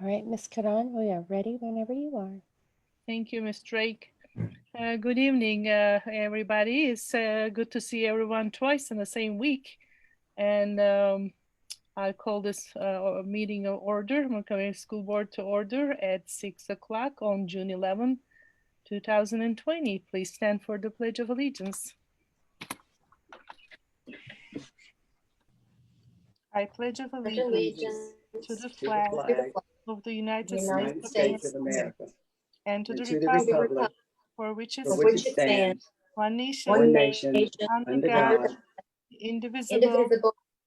All right, Ms. Karan, we are ready whenever you are. Thank you, Ms. Drake. Good evening, everybody. It's good to see everyone twice in the same week. And I call this meeting of order, Montgomery School Board to order at 6 o'clock on June 11, 2020. Please stand for the Pledge of Allegiance. I pledge of allegiance to the flag of the United States of America and to the republic for which it stands, one nation, under God, indivisible,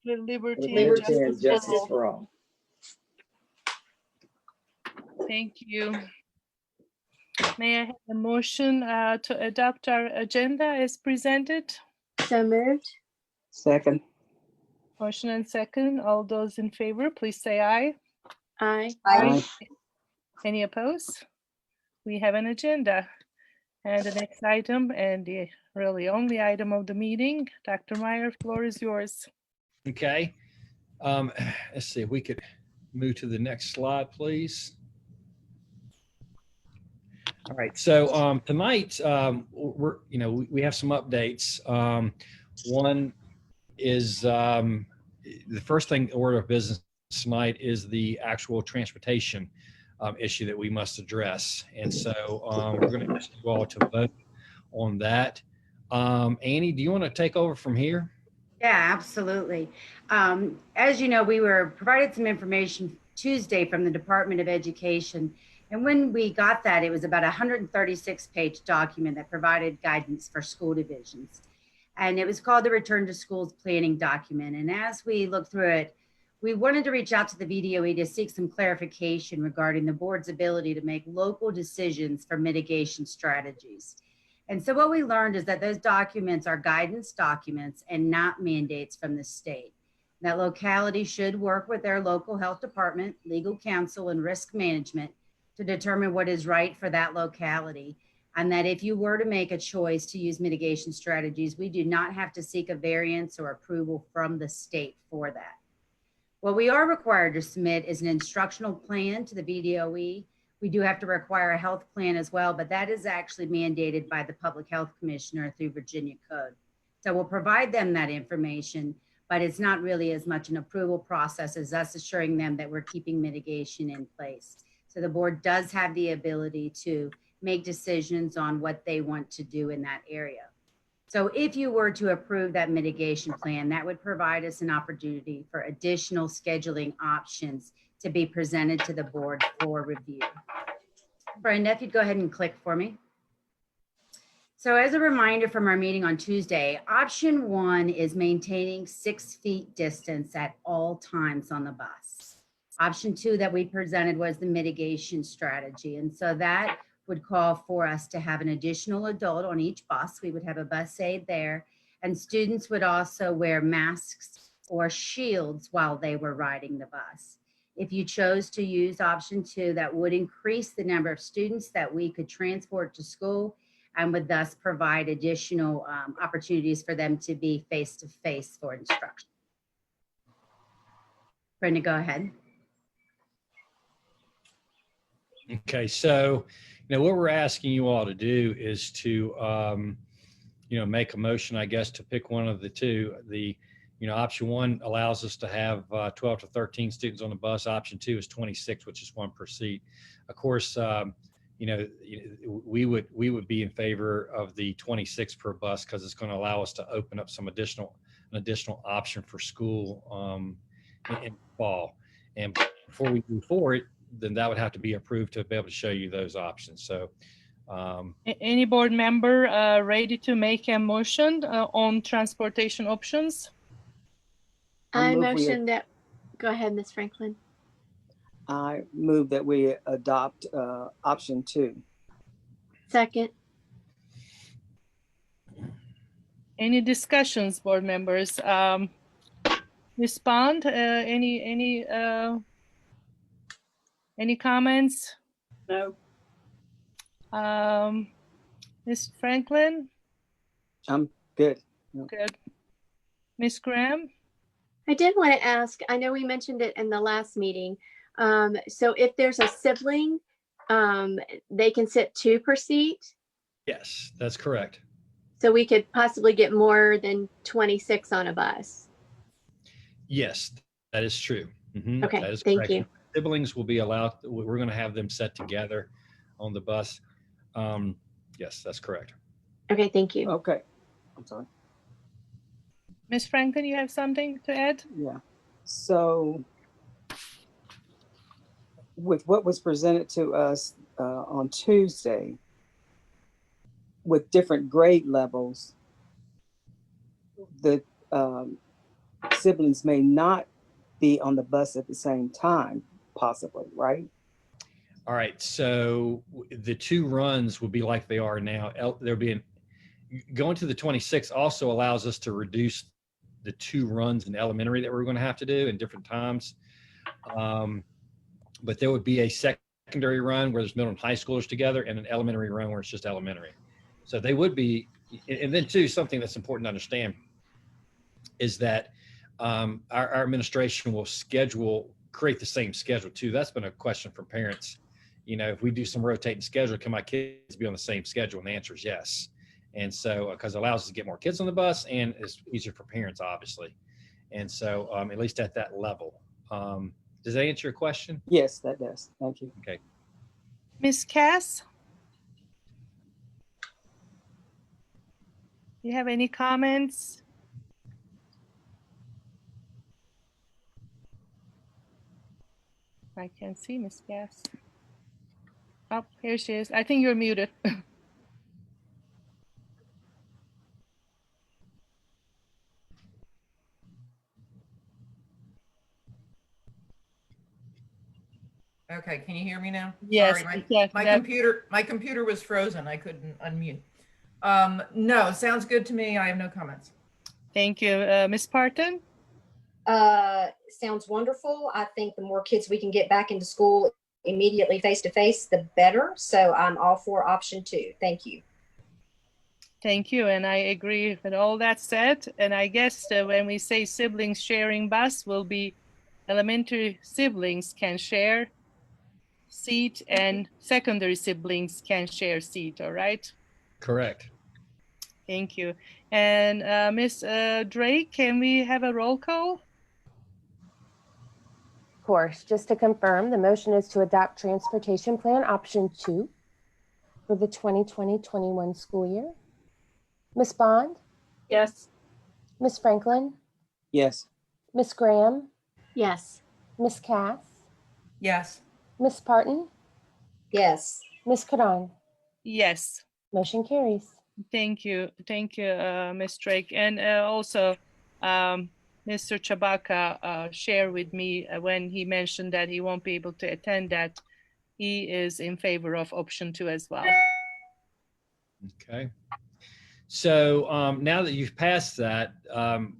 with liberty and justice for all. Thank you. May I have a motion to adopt our agenda as presented? So moved. Second. Motion and second. All those in favor, please say aye. Aye. Aye. Any opposed? We have an agenda. And the next item, and the really only item of the meeting, Dr. Meyer, floor is yours. Okay. Let's see if we could move to the next slide, please. All right. So tonight, we have some updates. One is the first thing, order of business tonight is the actual transportation issue that we must address. And so we're going to ask you all to vote on that. Annie, do you want to take over from here? Yeah, absolutely. As you know, we were provided some information Tuesday from the Department of Education. And when we got that, it was about a 136-page document that provided guidance for school divisions. And it was called the Return to Schools Planning Document. And as we looked through it, we wanted to reach out to the VDOE to seek some clarification regarding the board's ability to make local decisions for mitigation strategies. And so what we learned is that those documents are guidance documents and not mandates from the state. That locality should work with their local health department, legal counsel, and risk management to determine what is right for that locality. And that if you were to make a choice to use mitigation strategies, we do not have to seek a variance or approval from the state for that. What we are required to submit is an instructional plan to the VDOE. We do have to require a health plan as well, but that is actually mandated by the Public Health Commissioner through Virginia Code. So we'll provide them that information, but it's not really as much an approval process as us assuring them that we're keeping mitigation in place. So the board does have the ability to make decisions on what they want to do in that area. So if you were to approve that mitigation plan, that would provide us an opportunity for additional scheduling options to be presented to the board for review. Brenda, if you'd go ahead and click for me. So as a reminder from our meeting on Tuesday, option 1 is maintaining 6 feet distance at all times on the bus. Option 2 that we presented was the mitigation strategy. And so that would call for us to have an additional adult on each bus. We would have a bus aide there, and students would also wear masks or shields while they were riding the bus. If you chose to use option 2, that would increase the number of students that we could transport to school and would thus provide additional opportunities for them to be face-to-face for instruction. Brenda, go ahead. Okay, so what we're asking you all to do is to make a motion, I guess, to pick one of the two. The option 1 allows us to have 12 to 13 students on the bus. Option 2 is 26, which is 1 per seat. Of course, we would be in favor of the 26 per bus because it's going to allow us to open up an additional option for school in fall. And before we move forward, then that would have to be approved to be able to show you those options. So any board member ready to make a motion on transportation options? I motion that, go ahead, Ms. Franklin. I move that we adopt option 2. Second. Any discussions, board members? Respond, any comments? No. Ms. Franklin? I'm good. No. Good. Ms. Graham? I did want to ask, I know we mentioned it in the last meeting, So if there's a sibling, they can sit 2 per seat. Yes, that's correct. So we could possibly get more than 26 on a bus. Yes, that is true. Okay, That is thank correct. you. Siblings will be allowed. We're going to have them set together on the bus. Yes, that's correct. Okay, thank you. Okay. I'm sorry. Ms. Franklin, you have something to add? Yeah. So with what was presented to us on Tuesday, with different grade levels, the siblings may not be on the bus at the same time, possibly, right? All right. So the 2 runs will be like they are now. There'll be going to the 26 also allows us to reduce the 2 runs in elementary that we're going to have to do in different times. But there would be a secondary run where there's middle and high schoolers together, and an elementary run where it's just elementary. So they would be, and then too, something that's important to understand is that our administration will create the same schedule too. That's been a question from parents. You know, if we do some rotating schedule, can my kids be on the same schedule? And the answer is yes. And so, because it allows us to get more kids on the bus, and it's easier for parents, obviously. And so, at least at that level. Does that answer your question? Yes, that does. Thank you. Okay. Ms. Cass? You have any comments? I can't see Ms. Cass. Oh, here she is. I think you're muted. Okay, can you hear me now? Yes, Sorry, yes, my computer was frozen. I couldn't unmute. No, sounds good to me. I have no comments. Thank you. Ms. Parton? Sounds wonderful. I think the more kids we can get back into school immediately face to face, the better. So I'm all for option 2. Thank you. Thank you. And I agree with all that said. And I guess when we say siblings sharing bus will be elementary siblings can share seat and secondary siblings can share seat. All right. Correct. Thank you. And Ms. Drake, can we have a roll call? Of course, just to confirm, the motion is to adopt transportation plan option 2 for the 2020-21 school year. Ms. Bond? Yes. Ms. Franklin? Yes. Ms. Graham? Yes. Ms. Cass? Yes. Ms. Parton? Yes. Ms. Karan? Yes. Motion carries. Thank you. Thank you, Ms. Drake. And also, Mr. Chabaka shared with me when he mentioned that he won't be able to attend that he is in favor of option 2 as well. Okay. So now that you've passed that,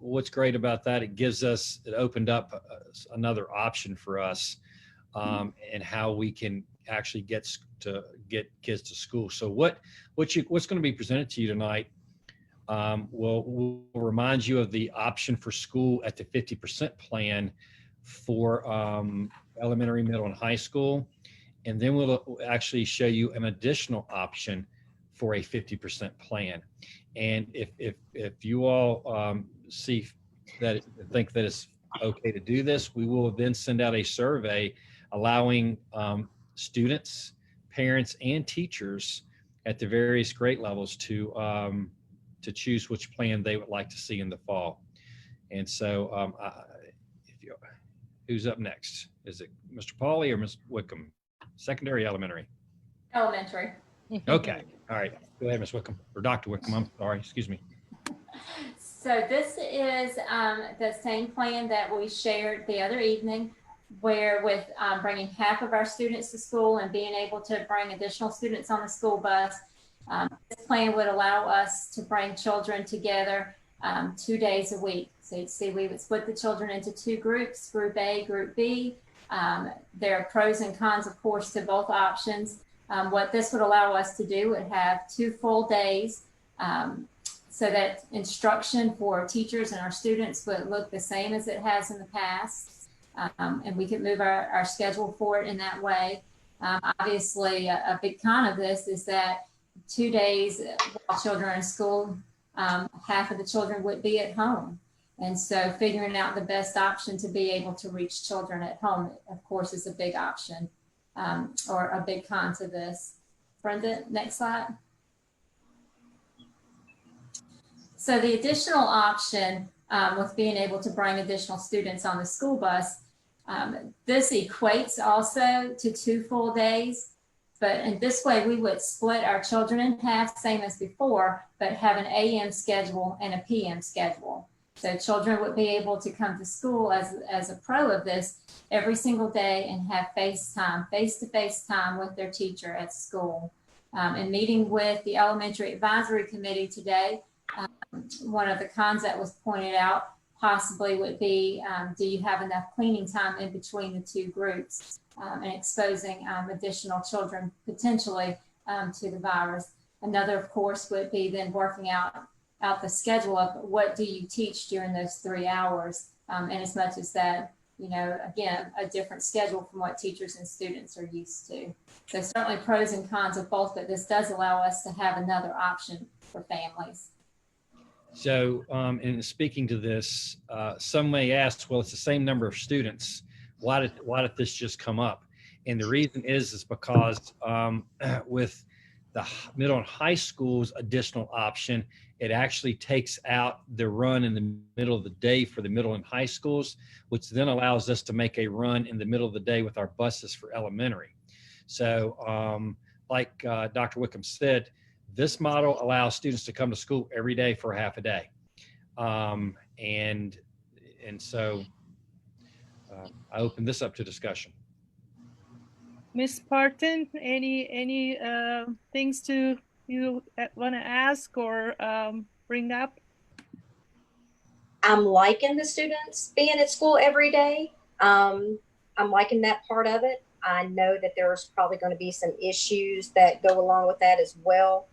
what's great about that, it opened up another option for us and how we can actually get kids to school. So what's going to be presented to you tonight will remind you of the option for school at the 50% plan for elementary, middle, and high school. And then we'll actually show you an additional option for a 50% plan. And if you all think that it's okay to do this, we will then send out a survey allowing students, parents, and teachers at the various grade levels to choose which plan they would like to see in the fall. And so who's up next? Is it Mr. Pauly or Ms. Wickham? Secondary, elementary? Elementary. Okay. All right. Go ahead, Ms. Wickham, or Dr. Wickham. I'm sorry. Excuse me. So this is the same plan that we shared the other evening, where with bringing half of our students to school and being able to bring additional students on the school bus. This plan would allow us to bring children together 2 days a week. So you see, we would split the children into 2 groups, Group A, Group B. There are pros and cons, of course, to both options. What this would allow us to do would have 2 full days so that instruction for teachers and our students would look the same as it has in the past. and we could move our schedule forward in that way. Obviously, a big con of this is that 2 days while children are in school, half of the children would be at home. And so figuring out the best option to be able to reach children at home, of course, is a big option or a big con to this. Brenda, next slide. So the additional option with being able to bring additional students on the school bus, this equates also to 2 full days. But in this way, we would split our children in half, same as before, but have an AM schedule and a PM schedule. So children would be able to come to school as a pro of this every single day and have face-to-face time with their teacher at school. And meeting with the Elementary Advisory Committee today, one of the cons that was pointed out possibly would be, do you have enough cleaning time in between the 2 groups and exposing additional children potentially to the virus. Another, of course, would be then working out the schedule of what do you teach during those 3 hours. And as much as that, you know, again, a different schedule from what teachers and students are used to. So certainly pros and cons of both, but this does allow us to have another option for families. So, in speaking to this, some may ask, well, it's the same number of students. Why did this just come up? And the reason is because with the middle and high school's additional option, it actually takes out the run in the middle of the day for the middle and high schools, which then allows us to make a run in the middle of the day with our buses for elementary. So, like Dr. Wickham said, this model allows students to come to school every day for half a day. And so I open this up to discussion. Ms. Parton, any things you want to ask or bring up? I'm liking the students being at school every day. I'm liking that part of it. I know that there's probably going to be some issues that go along with that as well.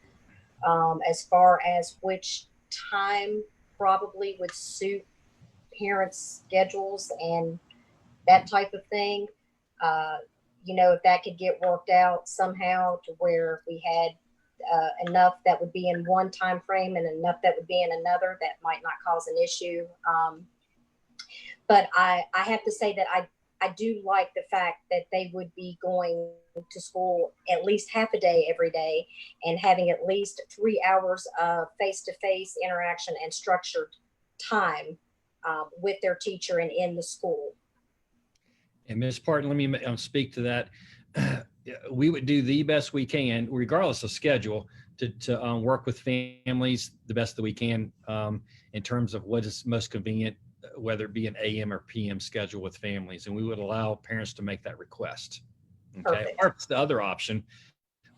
As far as which time probably would suit parents' schedules and that type of thing. You know, if that could get worked out somehow to where we had enough that would be in one time frame and enough that would be in another, that might not cause an issue. But I have to say that I do like the fact that they would be going to school at least half a day every day and having at least 3 hours of face-to-face interaction and structured time with their teacher and in the school. And Ms. Parton, let me speak to that. We would do the best we can, regardless of schedule, to work with families the best that we can in terms of what is most convenient, whether it be an AM or PM schedule with families. And we would allow parents to make that request. Okay. Perfect. Or the other option,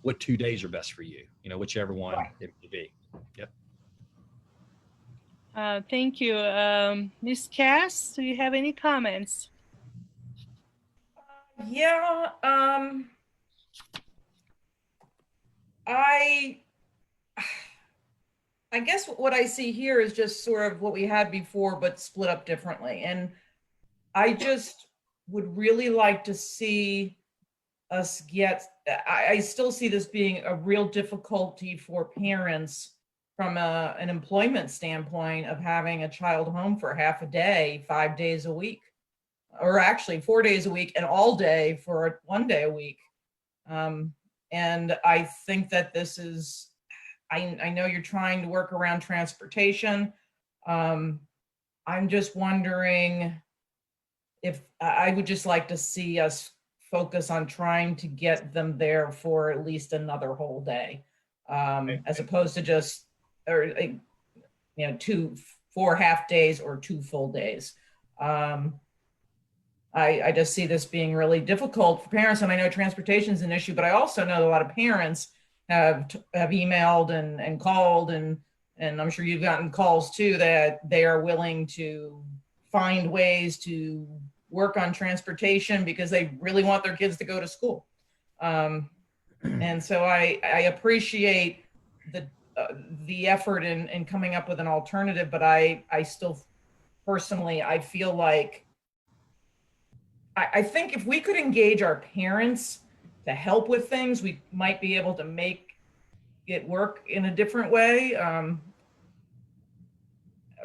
what 2 days are best for you? You know, whichever one it may be. Yep. Thank you. Ms. Cass, do you have any comments? Yeah, I guess what I see here is just sort of what we had before, but split up differently. And I just would really like to see us get, I still see this being a real difficulty for parents from an employment standpoint of having a child home for half a day, 5 days a week, or actually 4 days a week and all day for 1 day a week. And I think that this is, I know you're trying to work around transportation. I'm just wondering if I would just like to see us focus on trying to get them there for at least another whole day, as opposed to just, or you know, 4 half days or 2 full days. I just see this being really difficult for parents, and I know transportation is an issue, but I also know a lot of parents have emailed and called, and I'm sure you've gotten calls too, that they are willing to find ways to work on transportation because they really want their kids to go to school. And so I appreciate the effort in coming up with an alternative, but I still personally, I feel like I think if we could engage our parents to help with things, we might be able to make it work in a different way,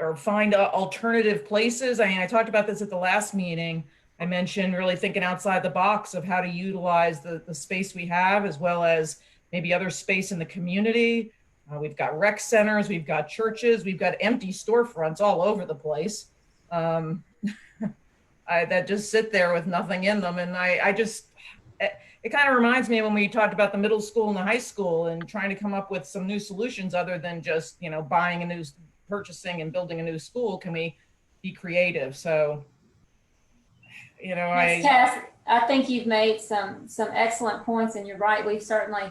or find alternative places. I mean, I talked about this at the last meeting. I mentioned really thinking outside the box of how to utilize the space we have, as well as maybe other space in the community. We've got rec centers, we've got churches, we've got empty storefronts all over the place. That just sit there with nothing in them. And it kind of reminds me when we talked about the middle school and the high school and trying to come up with some new solutions other than just, purchasing and building a new school. Can we be creative? So, Ms. Cass, I think you've made some excellent points, and you're right. We've certainly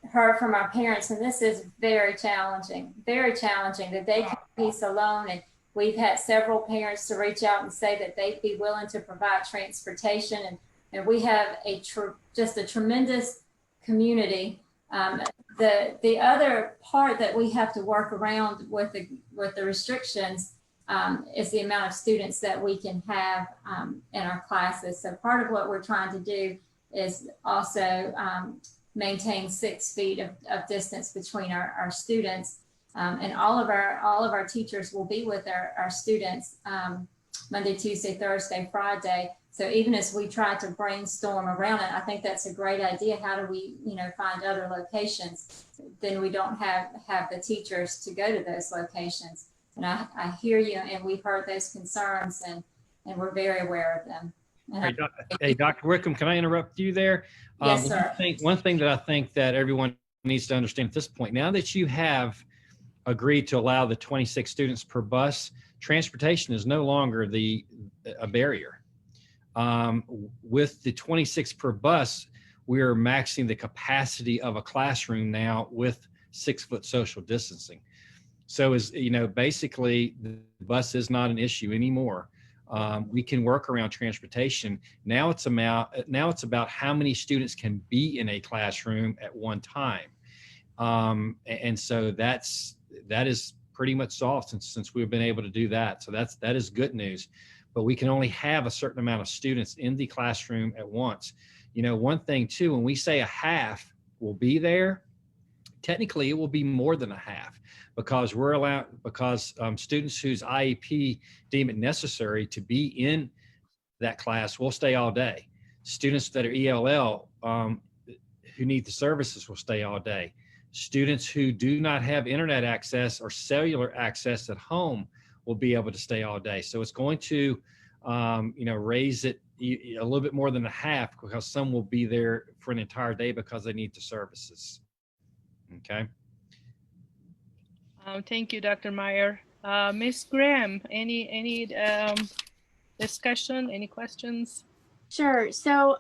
heard from our parents, and this is very challenging that they can piece alone. And we've had several parents to reach out and say that they'd be willing to provide transportation, and we have just a tremendous community. The other part that we have to work around with the restrictions is the amount of students that we can have in our classes. So part of what we're trying to do is also maintain 6 feet of distance between our students. And all of our teachers will be with our students Monday, Tuesday, Thursday, Friday. So even as we try to brainstorm around it, I think that's a great idea. How do we, find other locations? Then we don't have the teachers to go to those locations. And I hear you, and we've heard those concerns, and we're very aware of them. Hey, Dr. Wickham, can I interrupt you there? Yes, sir. One thing that I think that everyone needs to understand at this point, now that you have agreed to allow the 26 students per bus, transportation is no longer a barrier. With the 26 per bus, we are maxing the capacity of a classroom now with 6-foot social distancing. So basically the bus is not an issue anymore. We can work around transportation. Now it's about how many students can be in a classroom at one time. And so that is pretty much solved since we've been able to do that. So that is good news. But we can only have a certain amount of students in the classroom at once. One thing too, when we say a half will be there, technically it will be more than a half, because students whose IEP deem it necessary to be in that class will stay all day. Students that are ELL who need the services will stay all day. Students who do not have internet access or cellular access at home will be able to stay all day. So it's going to, raise it a little bit more than a half, because some will be there for an entire day because they need the services. Okay. Thank you, Dr. Meyer. Ms. Graham, any discussion, any questions? Sure. So,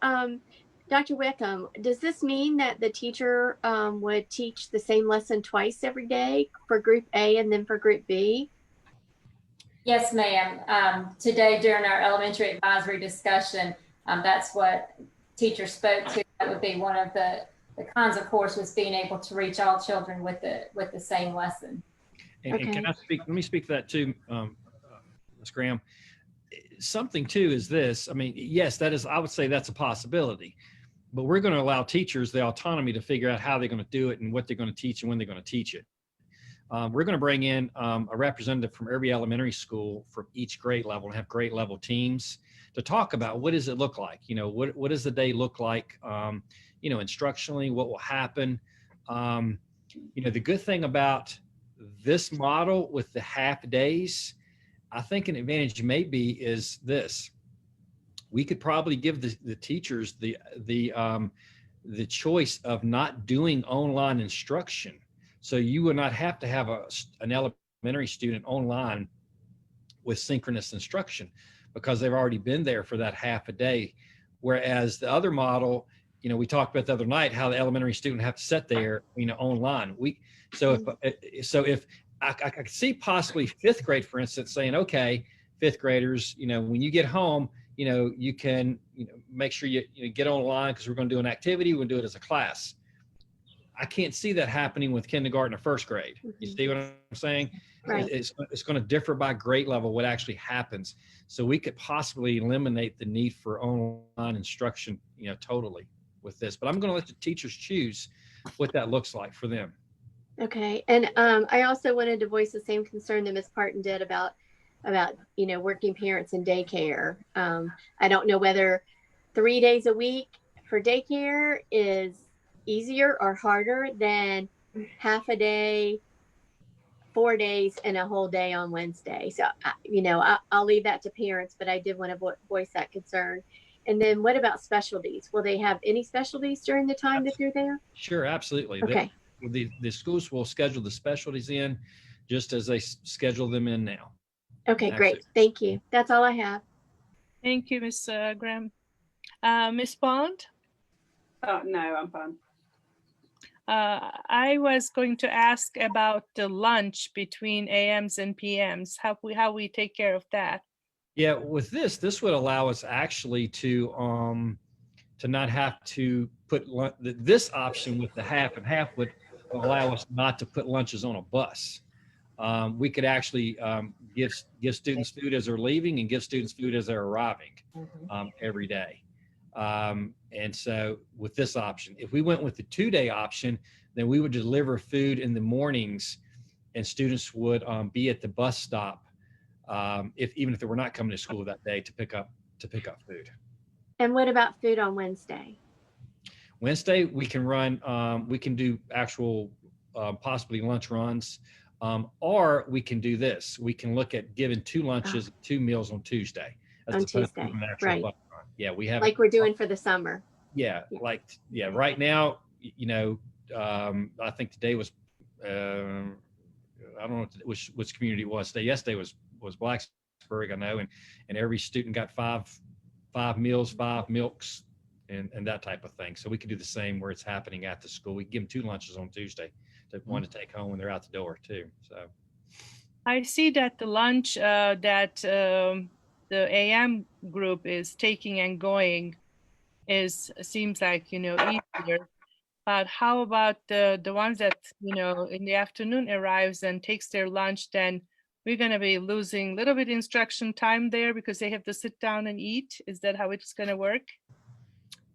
Dr. Wickham, does this mean that the teacher would teach the same lesson twice every day for group A and then for group B? Yes, ma'am. Today during our elementary advisory discussion, that's what teachers spoke to. That would be one of the cons, of course, was being able to reach all children with the same lesson. And can I speak? Let me speak to that too, Ms. Graham. Something too is this. I mean, yes, that is. I would say that's a possibility, but we're going to allow teachers the autonomy to figure out how they're going to do it and what they're going to teach and when they're going to teach it. We're going to bring in a representative from every elementary school from each grade level and have grade level teams to talk about what does it look like? What does the day look like? Instructionally, what will happen? The good thing about this model with the half days, I think an advantage maybe is this. We could probably give the teachers the choice of not doing online instruction. So you would not have to have an elementary student online with synchronous instruction, because they've already been there for that half a day. Whereas the other model, we talked about the other night, how the elementary student have to sit there, online. If I could see possibly 5th grade, for instance, saying, okay, 5th graders, when you get home, you can, make sure you get online, because we're going to do an activity. We'll do it as a class. I can't see that happening with kindergarten or first grade. You see what I'm saying? Right. It's going to differ by grade level what actually happens. So we could possibly eliminate the need for online instruction, totally with this. But I'm going to let the teachers choose what that looks like for them. Okay. And I also wanted to voice the same concern that Ms. Parton did about working parents in daycare. I don't know whether 3 days a week for daycare is easier or harder than half a day, 4 days, and a whole day on Wednesday. So, I'll leave that to parents, but I did want to voice that concern. And then what about specialties? Will they have any specialties during the time that they're there? Sure, absolutely. Okay. The schools will schedule the specialties in just as they schedule them in now. Okay, Absolutely. great. Thank you. That's all I have. Thank you, Ms. Graham. Ms. Bond? No, I'm fine. I was going to ask about the lunch between AMs and PMs, how we take care of that. Yeah, with this would allow us actually to not have to put this option with the half and half would allow us not to put lunches on a bus. We could actually give students food as they're leaving and give students food as they're arriving every day. And so with this option, if we went with the 2-day option, then we would deliver food in the mornings and students would be at the bus stop even if they were not coming to school that day to pick up food. And what about food on Wednesday? Wednesday, we can do actual possibly lunch runs, or we can do this. We can look at giving 2 lunches, 2 meals on Tuesday. On Tuesday, right. Lunch run. Yeah, we have like we're doing for the summer. Yeah, right now, I think today was, I don't know which community it was today. Yesterday was Blacksburg, I know, and every student got five meals, 5 milks, and that type of thing. So we could do the same where it's happening at the school. We give them 2 lunches on Tuesday, one to take home when they're out the door too. So I see that the lunch that the AM group is taking and going seems like easier. But how about the ones that in the afternoon arrives and takes their lunch? Then we're going to be losing a little bit instruction time there because they have to sit down and eat. Is that how it's going to work?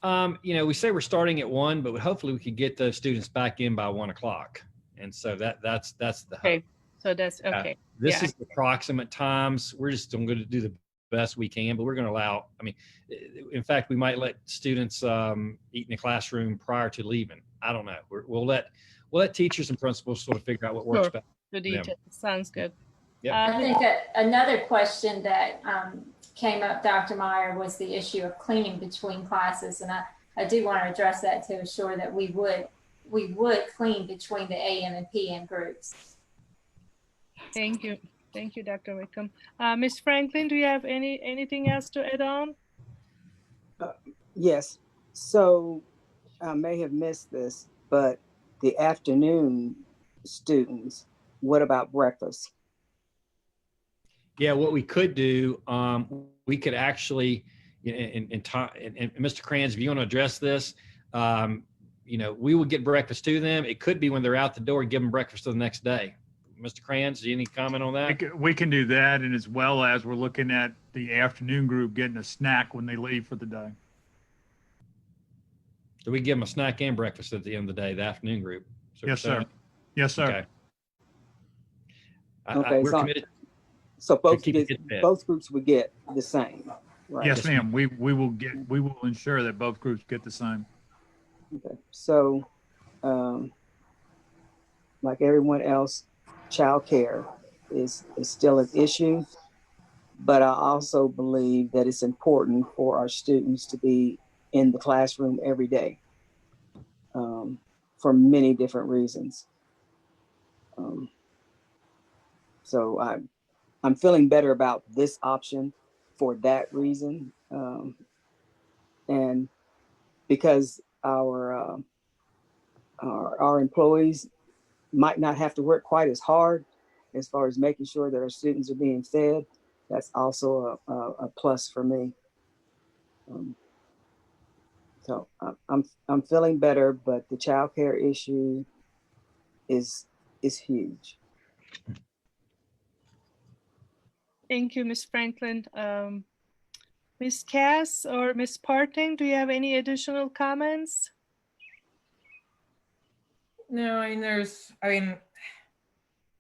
We say we're starting at 1, but hopefully we could get those students back in by 1 o'clock. And so that's the okay. hope. So that's okay. This is the approximate times. We're just going to do the best we can, but we're going to allow, in fact, we might let students eat in the classroom prior to leaving. I don't know. We'll let teachers and principals sort of figure out what works best. The details. Sounds good. Yeah. I think another question that came up, Dr. Meyer, was the issue of cleaning between classes, and I do want to address that to assure that we would clean between the AM and PM groups. Thank you. Thank you, Dr. Wickham. Ms. Franklin, do you have anything else to add on? Yes. So I may have missed this, but the afternoon students, what about breakfast? Yeah, what we could do, we could actually, and Mr. Kranz, if you want to address this, we would get breakfast to them. It could be when they're out the door, give them breakfast the next day. Mr. Kranz, any comment on that? We can do that, and as well as we're looking at the afternoon group getting a snack when they leave for the day. Do we give them a snack and breakfast at the end of the day, the afternoon group? Yes, sir. Yes, sir. Okay. We're committed. So both groups would get the same, right? Yes, ma'am. We will ensure that both groups get the same. Okay. So, like everyone else, childcare is still an issue, but I also believe that it's important for our students to be in the classroom every day, for many different reasons. So I'm feeling better about this option for that reason, and because our employees might not have to work quite as hard as far as making sure that our students are being fed. That's also a plus for me. So I'm feeling better, but the childcare issue is huge. Thank you, Ms. Franklin. Ms. Cass or Ms. Parting, do you have any additional comments? No, I mean,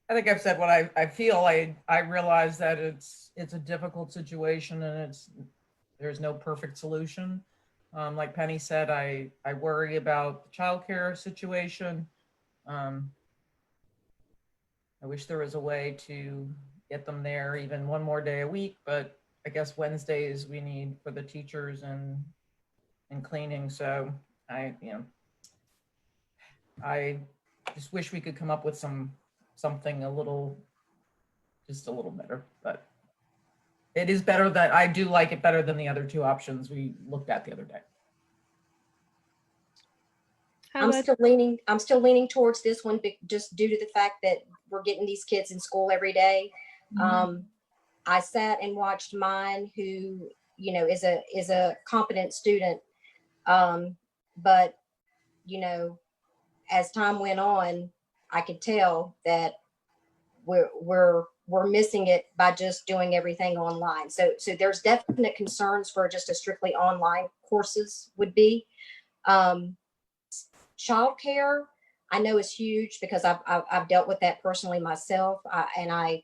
I think I've said what I feel. I realize that it's a difficult situation and there's no perfect solution. Like Penny said, I worry about the childcare situation. I wish there was a way to get them there even one more day a week, but I guess Wednesdays we need for the teachers and cleaning. So I just wish we could come up with something just a little better, but it is better. That I do like it better than the other two options we looked at the other day. How I'm about still leaning towards this one, just due to the fact that we're getting these kids in school every day. I sat and watched mine, who is a competent student, but as time went on, I could tell that we're missing it by just doing everything online. So there's definite concerns for just a strictly online courses would be. Childcare, I know, is huge because I've dealt with that personally myself, and I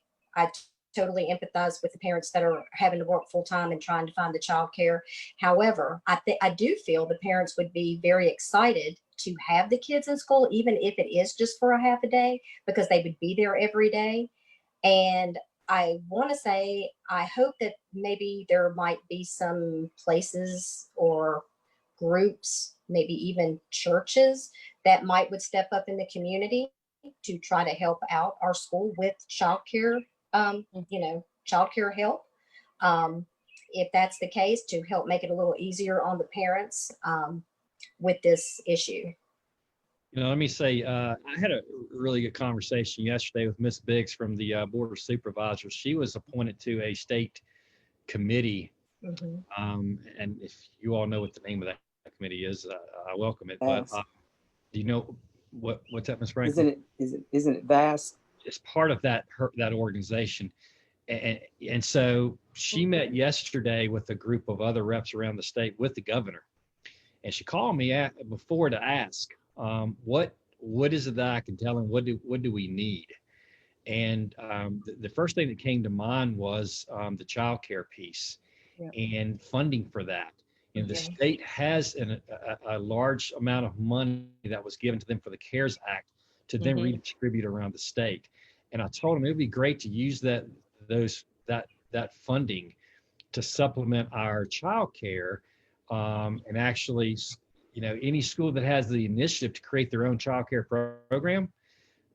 totally empathize with the parents that are having to work full time and trying to find the childcare. However, I do feel the parents would be very excited to have the kids in school, even if it is just for a half a day, because they would be there every day. And I want to say, I hope that maybe there might be some places or groups, maybe even churches, that would step up in the community to try to help out our school with childcare, childcare help. If that's the case, to help make it a little easier on the parents with this issue. Let me say, I had a really good conversation yesterday with Miss Biggs from the Board of Supervisors. She was appointed to a state committee. And if you all know what the name of that committee is, I welcome it. But do you know what's that, Ms. Franklin? Isn't it vast? It's part of that organization. And so she met yesterday with a group of other reps around the state with the governor. And she called me before to ask, what is it that I can tell him? What do we need? And the first thing that came to mind was the child care piece and funding for that. And the state has a large amount of money that was given to them for the CARES Act to then redistribute around the state. And I told him it would be great to use that funding to supplement our child care, and actually, any school that has the initiative to create their own child care program,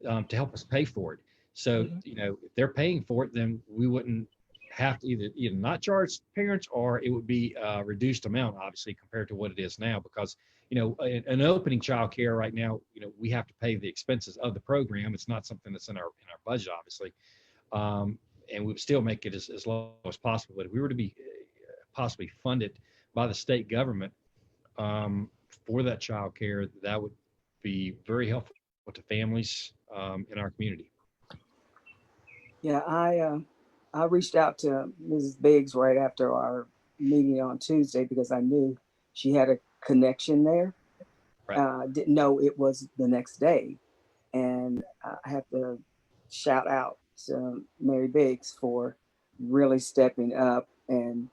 to help us pay for it. So, if they're paying for it, then we wouldn't have to either not charge parents, or it would be a reduced amount, obviously, compared to what it is now, because, an opening child care right now, we have to pay the expenses of the program. It's not something that's in our budget, obviously. And we would still make it as low as possible. But if we were to be possibly funded by the state government for that child care, that would be very helpful to families in our community. Yeah, I reached out to Mrs. Biggs right after our meeting on Tuesday because I knew she had a connection there. Right. Didn't know it was the next day. And I have to shout out to Mary Biggs for really stepping up and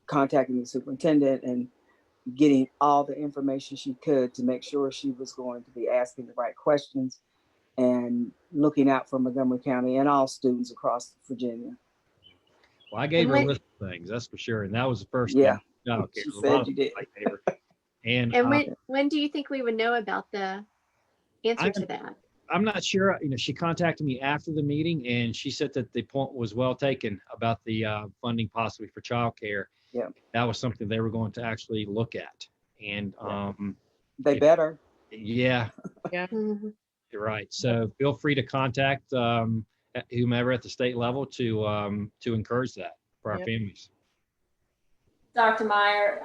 contacting the superintendent and getting all the information she could to make sure she was going to be asking the right questions and looking out for Montgomery County and all students across Virginia. Well, I gave her a list of things, that's for sure. And that was the first thing. She said you did. And when do you think we would know about the answer to that? I'm not sure. She contacted me after the meeting, and she said that the point was well taken about the funding possibly for childcare. Yeah, that was something they were going to actually look at, and they better. Yeah. You're right. So feel free to contact whomever at the state level to encourage that for our families. Dr. Meyer,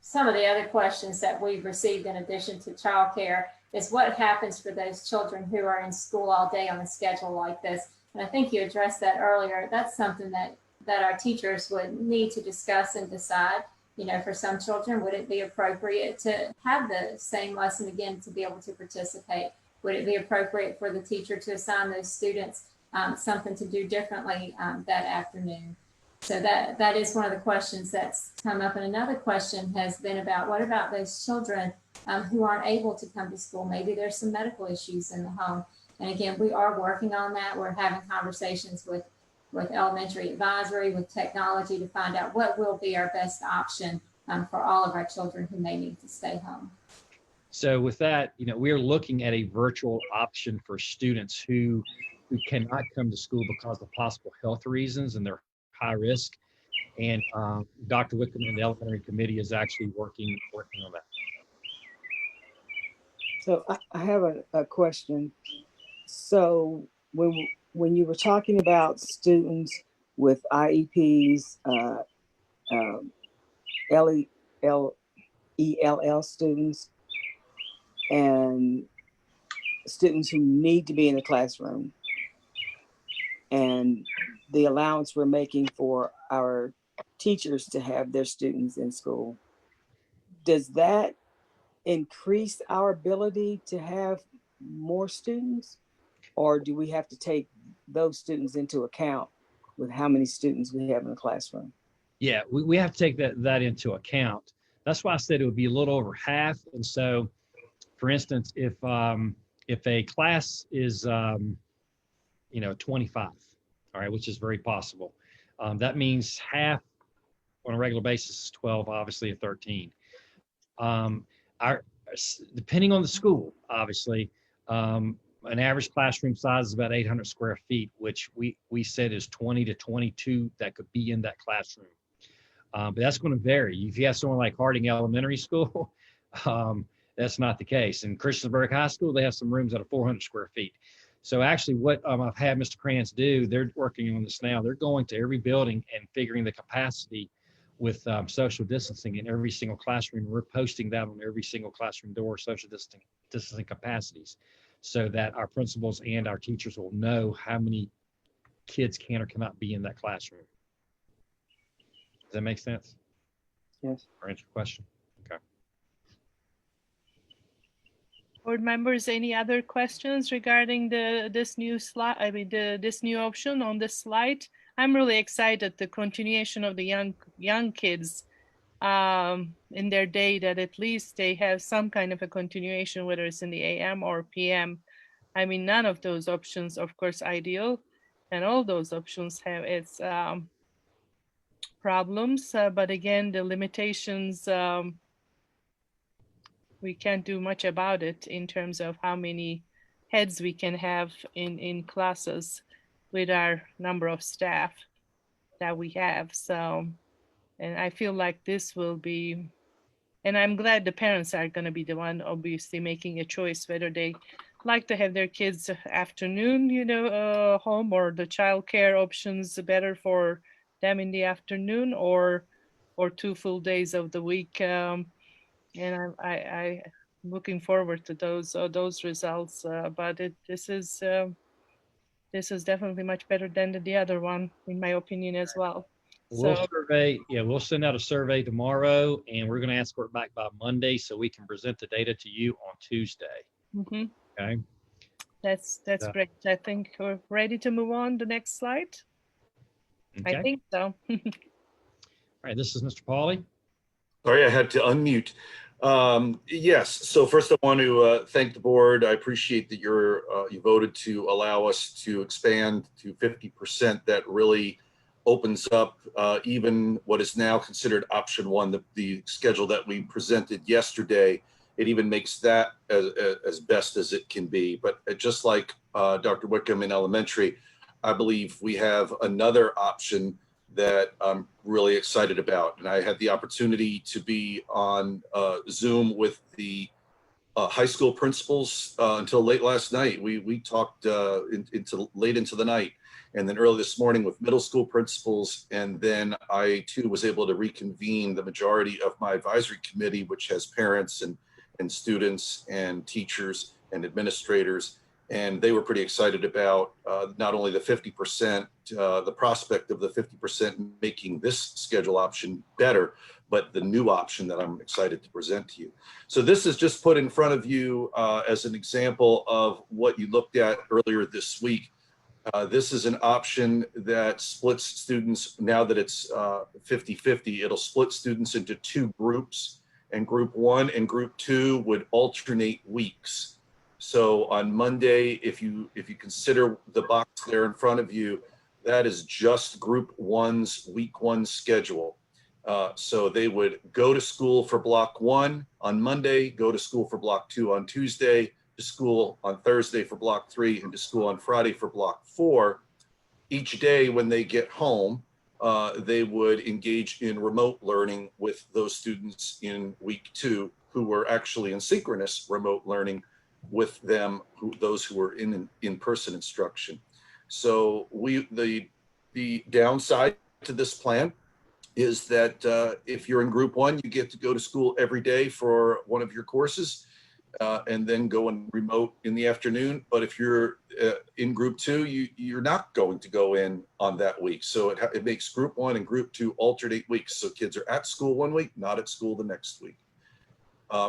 some of the other questions that we've received in addition to childcare is what happens for those children who are in school all day on a schedule like this. And I think you addressed that earlier. That's something that our teachers would need to discuss and decide. You know, for some children, would it be appropriate to have the same lesson again to be able to participate? Would it be appropriate for the teacher to assign those students something to do differently that afternoon? So that is one of the questions that's come up. And another question has been about, what about those children who aren't able to come to school? Maybe there's some medical issues in the home. And again, we are working on that. We're having conversations with elementary advisory, with technology, to find out what will be our best option for all of our children who may need to stay home. So with that, you know, we're looking at a virtual option for students who cannot come to school because of possible health reasons and they're high risk. And Dr. Wickham and the elementary committee is actually working on that. So I have a question. So when you were talking about students with IEPs, ELL students, and students who need to be in the classroom, and the allowance we're making for our teachers to have their students in school, does that increase our ability to have more students? Or do we have to take those students into account with how many students we have in the classroom? Yeah, we have to take that into account. That's why I said it would be a little over half. And so, for instance, if a class is 25, all right, which is very possible, that means half on a regular basis is 12, obviously, of 13. Depending on the school, obviously, an average classroom size is about 800 square feet, which we said is 20 to 22 that could be in that classroom. But that's going to vary. If you have someone like Harding Elementary School, that's not the case. In Christiansburg High School, they have some rooms that are 400 square feet. So actually what I've had Mr. Krantz do, they're working on this now. They're going to every building and figuring the capacity with social distancing in every single classroom. We're posting that on every single classroom door, social distancing capacities, so that our principals and our teachers will know how many kids can or cannot be in that classroom. Does that make sense? Yes. Or answer your question? Okay. Board members, any other questions regarding this new slide? I mean, this new option on this slide? I'm really excited the continuation of the young kids in their day, that at least they have some kind of a continuation, whether it's in the AM or PM. I mean, none of those options, of course, ideal, and all those options have its problems. But again, the limitations, we can't do much about it in terms of how many heads we can have in classes with our number of staff that we have. So, and I feel like this will be, and I'm glad the parents are going to be the one obviously making a choice whether they like to have their kids afternoon, home, or the childcare options better for them in the afternoon, or 2 full days of the week. And I'm looking forward to those results. But this is definitely much better than the other one, in my opinion, as well. We'll send out a survey tomorrow, and we're going to ask for it back by Monday so we can present the data to you on Tuesday. Mm-hmm. Okay. That's great. I think we're ready to move on. The next slide. Okay. I think so. All right, this is Mr. Pauly. Sorry, I had to unmute. Yes, so first I want to thank the board. I appreciate that you voted to allow us to expand to 50%. That really opens up even what is now considered option one, the schedule that we presented yesterday. It even makes that as best as it can be. But just like Dr. Wickham in elementary, I believe we have another option that I'm really excited about. And I had the opportunity to be on Zoom with the high school principals until late last night. We talked into late into the night, and then early this morning with middle school principals. And then I too was able to reconvene the majority of my advisory committee, which has parents and students and teachers and administrators. And they were pretty excited about not only the 50%, the prospect of the 50% making this schedule option better, but the new option that I'm excited to present to you. So this is just put in front of you as an example of what you looked at earlier this week. This is an option that splits students, now that it's 50-50, it'll split students into two groups, and group 1 and group 2 would alternate weeks. So on Monday, if you consider the box there in front of you, that is just group 1's week 1 schedule. So they would go to school for block 1 on Monday, go to school for block 2 on Tuesday, to school on Thursday for block 3, and to school on Friday for block 4. Each day when they get home, they would engage in remote learning with those students in week 2 who were actually in synchronous remote learning with them, those who were in in-person instruction. So the downside to this plan is that if you're in group 1, you get to go to school every day for one of your courses and then go in remote in the afternoon. But if you're in group 2, you're not going to go in on that week. So it makes group 1 and group 2 alternate weeks. So kids are at school one week, not at school the next week.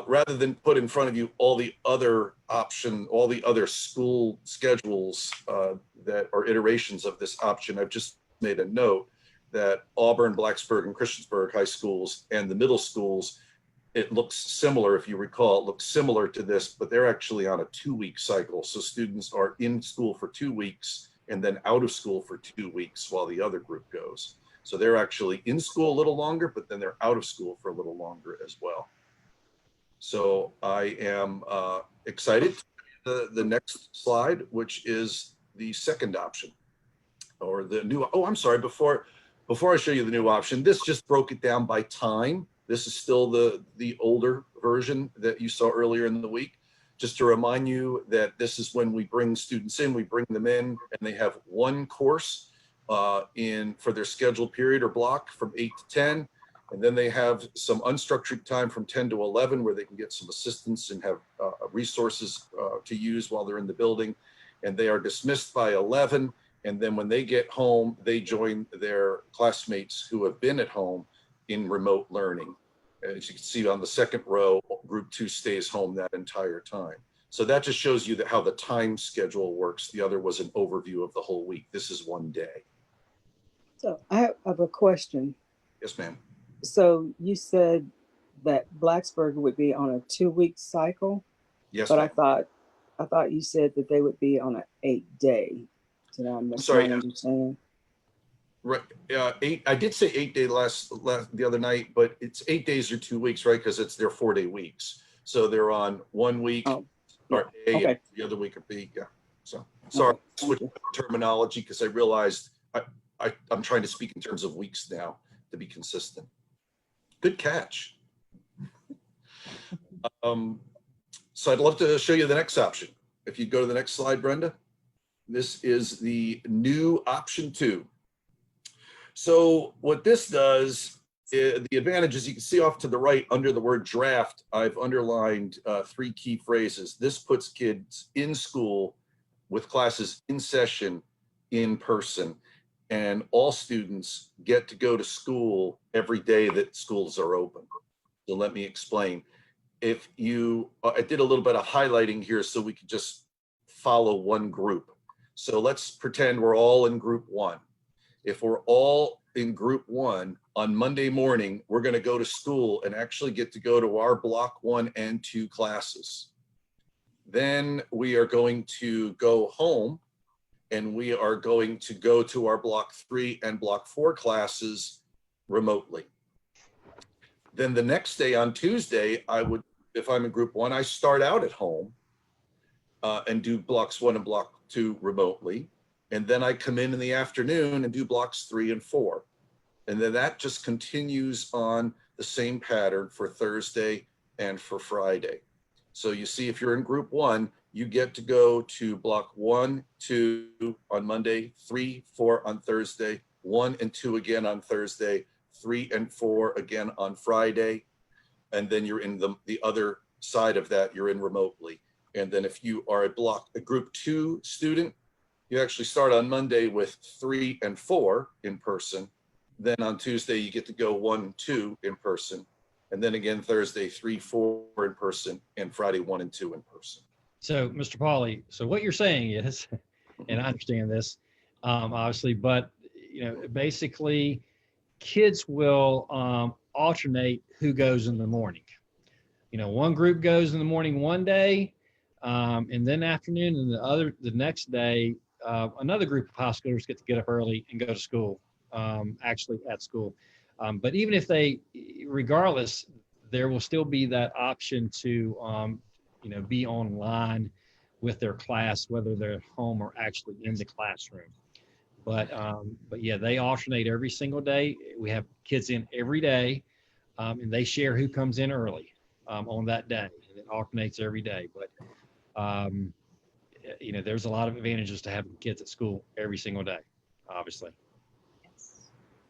Rather than put in front of you all the other all the other school schedules that are iterations of this option, I've just made a note that Auburn, Blacksburg, and Christiansburg high schools and the middle schools, it looks similar. If you recall, it looks similar to this, but they're actually on a 2-week cycle. So students are in school for 2 weeks and then out of school for 2 weeks while the other group goes. So they're actually in school a little longer, but then they're out of school for a little longer as well. So I am excited. The next slide, which is the second option, or the new. Oh, I'm sorry. Before I show you the new option, this just broke it down by time. This is still the older version that you saw earlier in the week. Just to remind you that this is when we bring students in, we bring them in, and they have one course for their scheduled period or block from 8 to 10. And then they have some unstructured time from 10 to 11 where they can get some assistance and have resources to use while they're in the building. And they are dismissed by 11. And then when they get home, they join their classmates who have been at home in remote learning. As you can see on the second row, group 2 stays home that entire time. So that just shows you how the time schedule works. The other was an overview of the whole week. This is one day. So I have a question. Yes, ma'am. So you said that Blacksburg would be on a 2-week cycle? Yes, but ma'am. I thought you said that they would be on an 8-day. Did I understand? Right. 8. I did say 8-day the other night, but it's 8 days or 2 weeks, right? Because it's their 4-day weeks. So they're on 1 week, start A, okay. and the other week of B. Yeah. So sorry, Okay. switch terminology because I realized I'm trying to speak in terms of weeks now to be consistent. Good catch. So I'd love to show you the next option. If you go to the next slide, Brenda. This is the new option 2. So what this does, the advantages you can see off to the right under the word draft, I've underlined 3 key phrases. This puts kids in school with classes in session, in person, and all students get to go to school every day that schools are open. So let me explain. If you, I did a little bit of highlighting here so we could just follow one group. So let's pretend we're all in group 1. If we're all in group 1 on Monday morning, we're going to go to school and actually get to go to our block 1 and 2 classes. Then we are going to go home and we are going to go to our block 3 and block 4 classes remotely. Then the next day on Tuesday, if I'm in group 1, I start out at home and do blocks 1 and block 2 remotely. And then I come in the afternoon and do blocks 3 and 4. And then that just continues on the same pattern for Thursday and for Friday. So you see, if you're in group 1, you get to go to block 1, 2 on Monday, 3, 4 on Thursday, 1 and 2 again on Thursday, 3 and 4 again on Friday. And then you're in the other side of that, you're in remotely. And then if you are a group 2 student, you actually start on Monday with 3 and 4 in person. Then on Tuesday, you get to go 1, 2 in person. And then again, Thursday, 3, 4 in person, and Friday, 1 and 2 in person. So, Mr. Pauly, so what you're saying is, and I understand this, obviously, but basically, kids will alternate who goes in the morning. One group goes in the morning one day, and then afternoon, and the next day, another group of high schoolers get to get up early and go to school, actually at school. But even if regardless, there will still be that option to, be online with their class, whether they're at home or actually in the classroom. But yeah, they alternate every single day. We have kids in every day, and they share who comes in early on that day. And it alternates every day. But there's a lot of advantages to having kids at school every single day, obviously.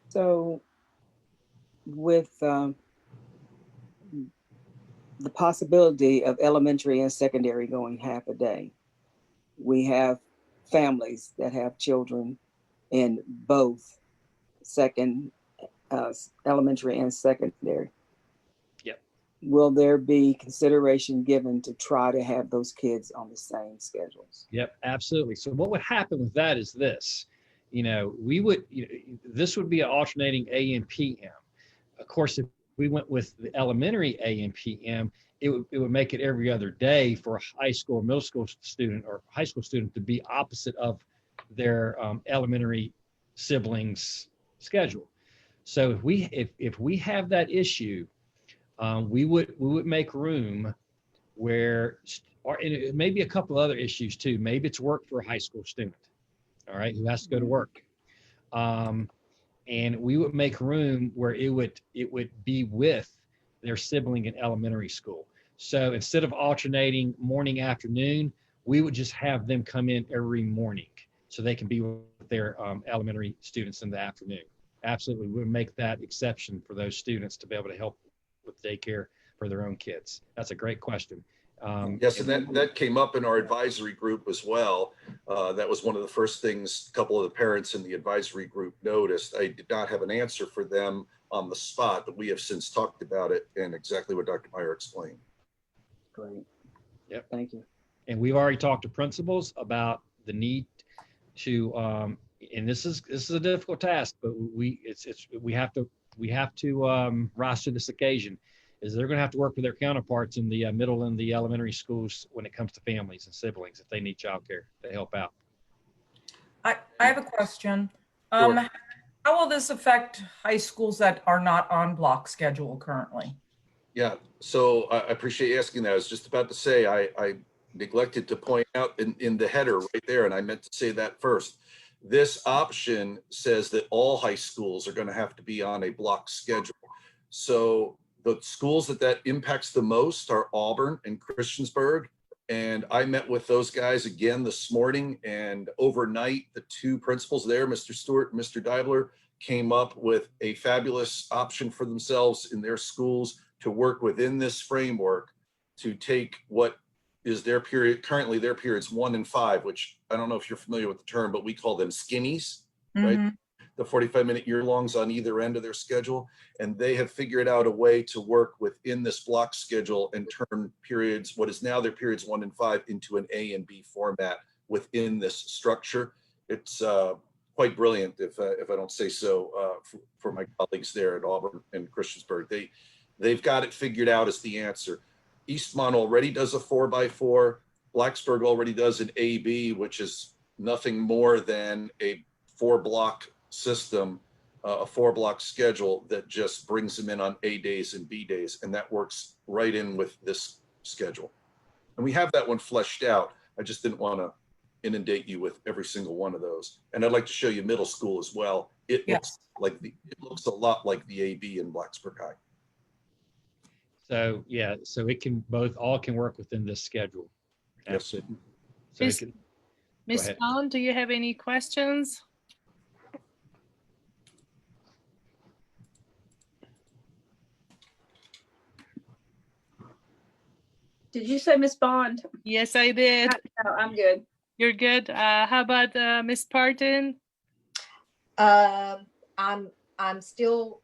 So with the possibility of elementary and secondary going half a day, we have families that have children in both elementary and secondary. Yep. Will there be consideration given to try to have those kids on the same schedules? Yep, absolutely. So what would happen with that is this, this would be an alternating AM PM. Of course, if we went with the elementary AM PM, it would make it every other day for a high school or middle school student or high school student to be opposite of their elementary siblings' schedule. So if we have that issue, we would make room where, and it may be a couple other issues too. Maybe it's work for a high school student, all right, who has to go to work. And we would make room where it would be with their sibling in elementary school. So instead of alternating morning, afternoon, we would just have them come in every morning so they can be with their elementary students in the afternoon. Absolutely, we would make that exception for those students to be able to help with daycare for their own kids. That's a great question. Yes, and that came up in our advisory group as well. That was one of the first things a couple of the parents in the advisory group noticed. I did not have an answer for them on the spot, but we have since talked about it and exactly what Dr. Meyer explained. Great. Yep. Thank you. And we've already talked to principals about the need to, and this is a difficult task, but we have to rise to this occasion. Is they're going to have to work with their counterparts in the middle and the elementary schools when it comes to families and siblings if they need childcare to help out. I have a question. Sure. How will this affect high schools that are not on block schedule currently? Yeah, so I appreciate you asking that. I was just about to say, I neglected to point out in the header right there, and I meant to say that first. This option says that all high schools are going to have to be on a block schedule. So the schools that impacts the most are Auburn and Christiansburg. And I met with those guys again this morning, and overnight, the two principals there, Mr. Stewart and Mr. Deibler, came up with a fabulous option for themselves in their schools to work within this framework to take what is their period, currently their periods 1 and 5, which I don't know if you're familiar with the term, but we call them skinnies, right? The 45-minute year-longs on either end of their schedule. And they have figured out a way to work within this block schedule and turn periods, what is now their periods 1 and 5, into an A and B format within this structure. It's quite brilliant, if I don't say so, for my colleagues there at Auburn and Christiansburg. They've got it figured out as the answer. Eastmont already does a 4x4. Blacksburg already does an AB, which is nothing more than a 4-block system, a 4-block schedule that just brings them in on A days and B days. And that works right in with this schedule. And we have that one fleshed out. I just didn't want to inundate you with every single one of those. And I'd like to show you middle school as well. It looks a lot like the AB in Blacksburg High. So yeah, so it can all can work within this schedule. Yes. So Miss- it can, Ms. ahead. Bond, do you have any questions? Did you say Miss Bond? Yes, I did. No, I'm good. You're good. How about Miss Parton? I'm still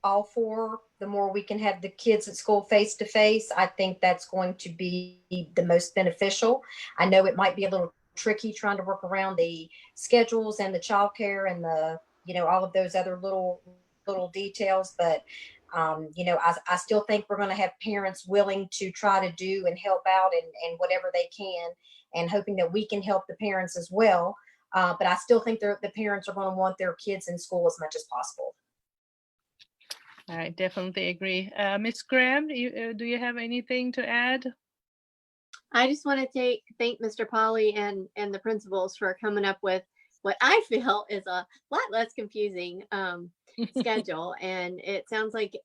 all for the more we can have the kids at school face to face. I think that's going to be the most beneficial. I know it might be a little tricky trying to work around the schedules and the childcare and the, all of those other little details, but I still think we're going to have parents willing to try to do and help out and whatever they can, and hoping that we can help the parents as well. But I still think the parents are going to want their kids in school as much as possible. I definitely agree. Ms. Graham, do you have anything to add? I just want to thank Mr. Polly and the principals for coming up with what I feel is a lot less confusing schedule. And it sounds like,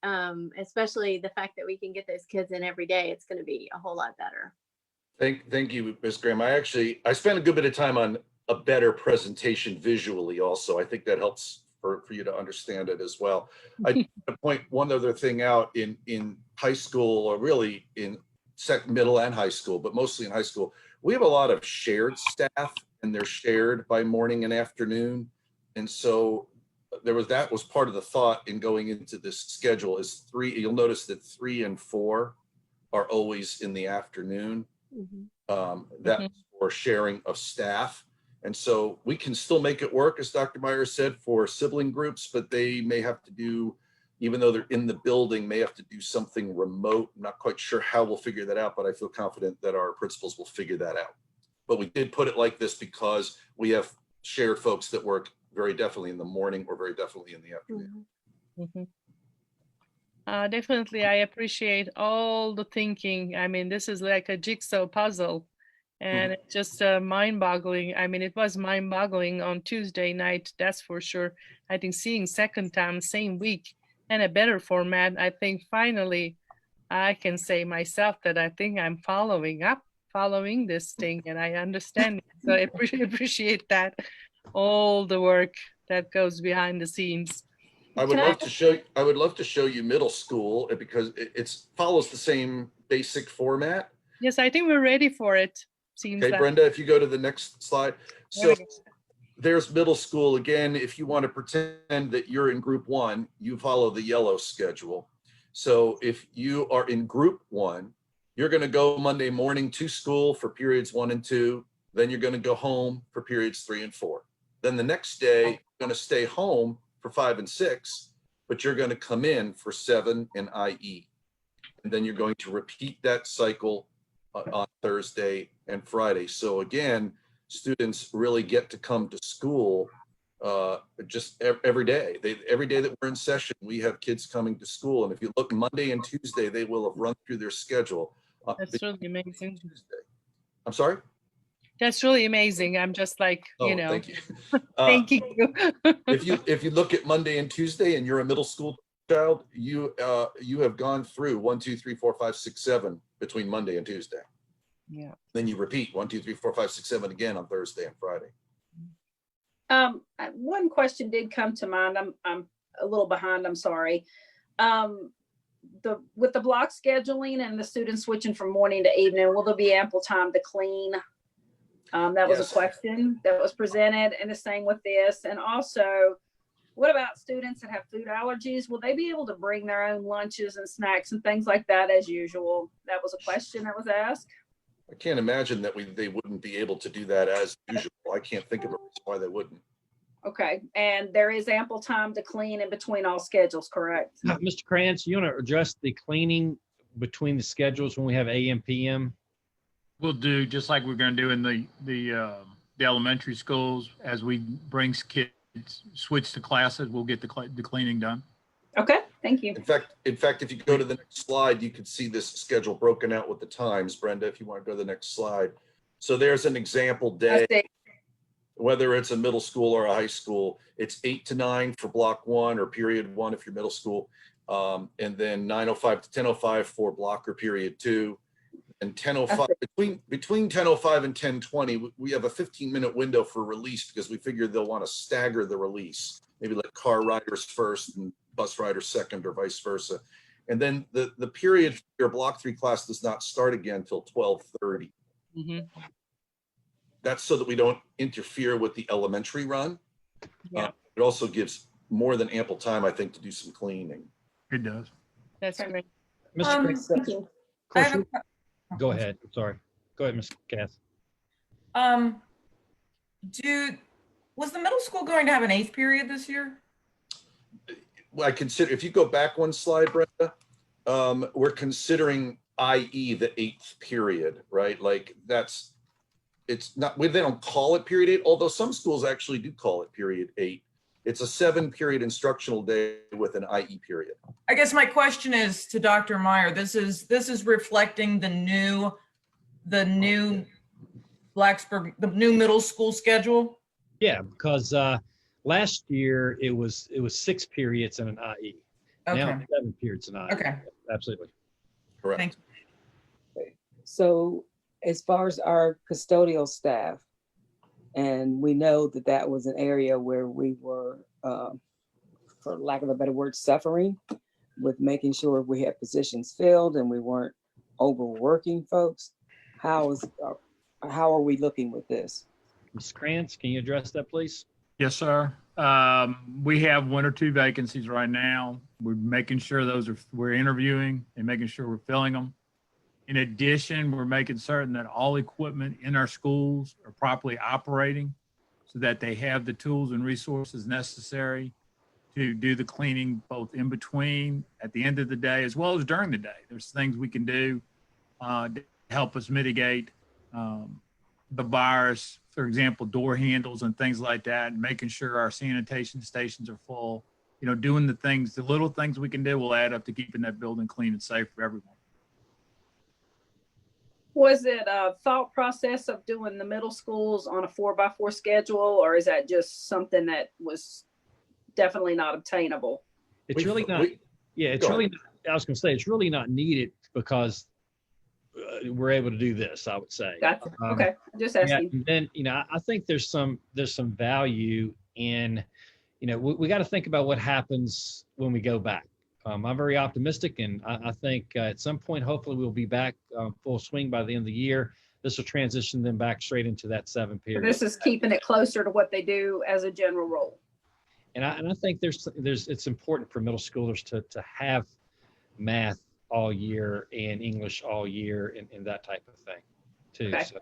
especially the fact that we can get those kids in every day, it's going to be a whole lot better. Thank you, Ms. Graham. I spent a good bit of time on a better presentation visually also. I think that helps for you to understand it as well. I want to point one other thing out in high school, or really in middle and high school, but mostly in high school. We have a lot of shared staff, and they're shared by morning and afternoon. And so that was part of the thought in going into this schedule is you'll notice that 3 and 4 are always in the afternoon. That's for sharing of staff. And so we can still make it work, as Dr. Meyer said, for sibling groups, but they may have to do, even though they're in the building, may have to do something remote. I'm not quite sure how we'll figure that out, but I feel confident that our principals will figure that out. But we did put it like this because we have shared folks that work very definitely in the morning or very definitely in the afternoon. Definitely, I appreciate all the thinking. I mean, this is like a jigsaw puzzle, and it's just mind-boggling. I mean, it was mind-boggling on Tuesday night, that's for sure. I think seeing second time, same week, and a better format, I think finally I can say myself that I think I'm following this thing, and I understand it. So I appreciate that, all the work that goes behind the scenes. I would love to show you middle school because it follows the same basic format. Yes, I think we're ready for it. Seems okay, like. Brenda, if you go to the next slide. So there's middle school. Again, if you want to pretend that you're in group 1, you follow the yellow schedule. So if you are in group 1, you're going to go Monday morning to school for periods 1 and 2. Then you're going to go home for periods 3 and 4. Then the next day, you're going to stay home for 5 and 6, but you're going to come in for 7 and IE. And then you're going to repeat that cycle on Thursday and Friday. So again, students really get to come to school just every day. Every day that we're in session, we have kids coming to school. And if you look Monday and Tuesday, they will have run through their schedule. That's really amazing. Tuesday. I'm sorry? That's really amazing. I'm just like, thank you. Thank you. if you look at Monday and Tuesday and you're a middle school child, you have gone through 1, 2, 3, 4, 5, 6, 7 between Monday and Tuesday. Yeah. Then you repeat 1, 2, 3, 4, 5, 6, 7 again on Thursday and Friday. One question did come to mind. I'm a little behind. I'm sorry. With the block scheduling and the students switching from morning to evening, will there be ample time to clean? That was a question that was presented, and the same with this. And also, what about students that have food allergies? Will they be able to bring their own lunches and snacks and things like that as usual? That was a question that was asked. I can't imagine that they wouldn't be able to do that as usual. I can't think of a reason why they wouldn't. Okay, and there is ample time to clean in between all schedules, correct? Mr. Krantz, you want to address the cleaning between the schedules when we have AM, PM? We'll do just like we're going to do in the elementary schools. As we bring kids switch to classes, we'll get the cleaning done. Okay, thank you. In fact, if you go to the next slide, you can see this schedule broken out with the times. Brenda, if you want to go to the next slide. So there's an example day. Whether it's a middle school or a high school, it's 8 to 9 for block 1 or period 1 if you're middle school. And then 9:05 to 10:05 for blocker period 2. And 10:05, between 10:05 and 10:20, we have a 15-minute window for release because we figure they'll want to stagger the release. Maybe let car riders first and bus riders second, or vice versa. And then the period for your block 3 class does not start again until 12:30. That's so that we don't interfere with the elementary run. Yeah. It also gives more than ample time, I think, to do some cleaning. It does. That's great. Mr. Thank you. I have a Go ahead. I'm sorry. Go ahead, Ms. Cass. Was the middle school going to have an 8th period this year? Well, I consider, if you go back one slide, Brenda, we're considering IE the 8th period, right? Like it's not, they don't call it period 8, although some schools actually do call it period 8. It's a 7-period instructional day with an IE period. I guess my question is to Dr. Meyer. This is reflecting the new Blacksburg, the new middle school schedule. Yeah, because last year it was 6 periods and an IE. Okay. Now it's 7 periods and IE. Okay. Absolutely. Correct. Thank you. So as far as our custodial staff, and we know that that was an area where we were, for lack of a better word, suffering with making sure we had positions filled and we weren't overworking folks. How are we looking with this? Ms. Krantz, can you address that, please? Yes, sir. We have 1 or 2 vacancies right now. We're making sure we're interviewing and making sure we're filling them. In addition, we're making certain that all equipment in our schools are properly operating so that they have the tools and resources necessary to do the cleaning both in between, at the end of the day, as well as during the day. There's things we can do to help us mitigate the virus, for example, door handles and things like that, and making sure our sanitation stations are full. You know, doing the little things we can do will add up to keeping that building clean and safe for everyone. Was it a thought process of doing the middle schools on a 4x4 schedule, or is that just something that was definitely not obtainable? It's really not. Yeah, it's really. I was going to say it's really not needed because we're able to do this. I would say. Gotcha. Okay, just asking. Yeah, and then I think there's some value in, we got to think about what happens when we go back. I'm very optimistic, and I think at some point, hopefully, we'll be back full swing by the end of the year. This will transition them back straight into that 7 period. This is keeping it closer to what they do as a general rule. And I think it's important for middle schoolers to have math all year and English all year and that type of thing, too. Okay. So.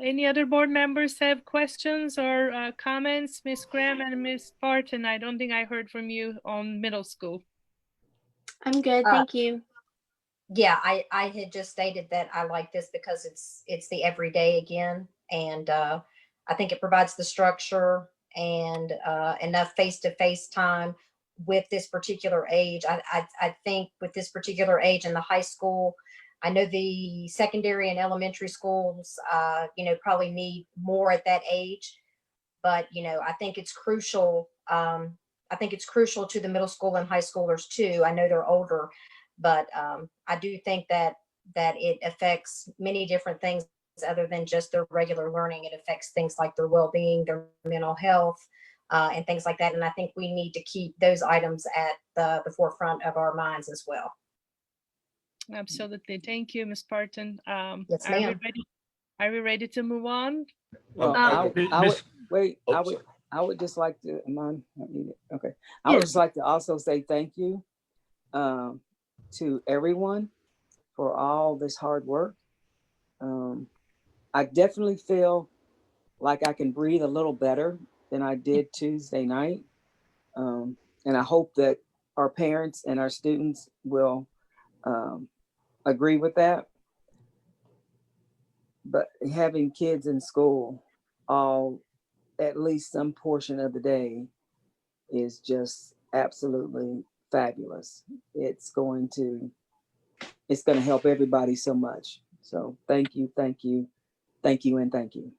Any other board members have questions or comments? Ms. Graham and Ms. Barton, I don't think I heard from you on middle school. I'm good, thank you. Yeah, I had just stated that I like this because it's the everyday again. And I think it provides the structure and enough face-to-face time with this particular age. I think with this particular age in the high school, I know the secondary and elementary schools, probably need more at that age, but, I think it's crucial. I think it's crucial to the middle school and high schoolers too. I know they're older, but I do think that it affects many different things other than just their regular learning. It affects things like their well-being, their mental health, and things like that. And I think we need to keep those items at the forefront of our minds as well. Absolutely. Thank you, Ms. Barton. Yes, ma'am. Are we ready to move on? Well, I would just like to, okay. I would just like to also say thank you to everyone for all this hard work. I definitely feel like I can breathe a little better than I did Tuesday night. And I hope that our parents and our students will agree with that. But having kids in school all at least some portion of the day is just absolutely fabulous. It's going to help everybody so much. So thank you, and thank you.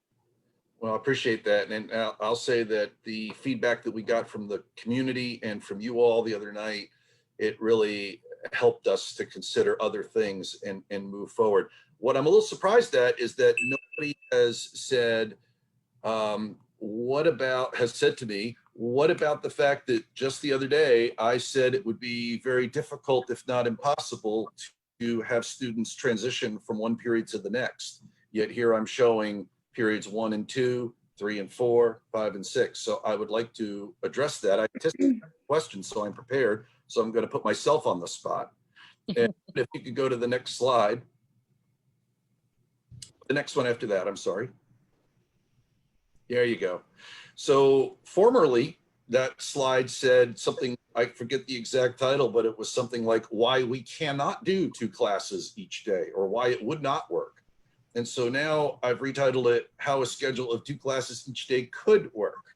Well, I appreciate that. And I'll say that the feedback that we got from the community and from you all the other night, it really helped us to consider other things and move forward. What I'm a little surprised at is that nobody has said, has said to me, what about the fact that just the other day, I said it would be very difficult, if not impossible, to have students transition from one period to the next. Yet here I'm showing periods 1 and 2, 3 and 4, 5 and 6. So I would like to address that. I anticipated questions, so I'm prepared. So I'm going to put myself on the spot. And if you could go to the next slide. The next one after that, I'm sorry. There you go. So formerly, that slide said something, I forget the exact title, but it was something like why we cannot do 2 classes each day, or why it would not work. And so now I've retitled it how a schedule of 2 classes each day could work.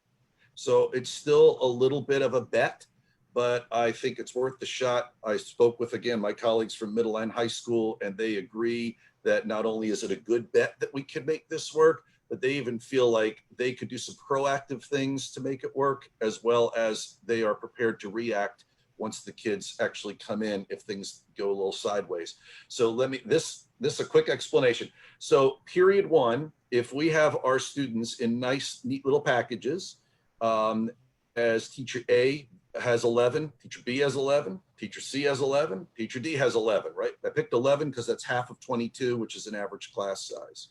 So it's still a little bit of a bet, but I think it's worth the shot. I spoke with, again, my colleagues from middle and high school, and they agree that not only is it a good bet that we could make this work, but they even feel like they could do some proactive things to make it work, as well as they are prepared to react once the kids actually come in if things go a little sideways. So let me, this a quick explanation. So period 1, if we have our students in nice, neat little packages, as teacher A has 11, teacher B has 11, teacher C has 11, teacher D has 11, right? I picked 11 because that's half of 22, which is an average class size.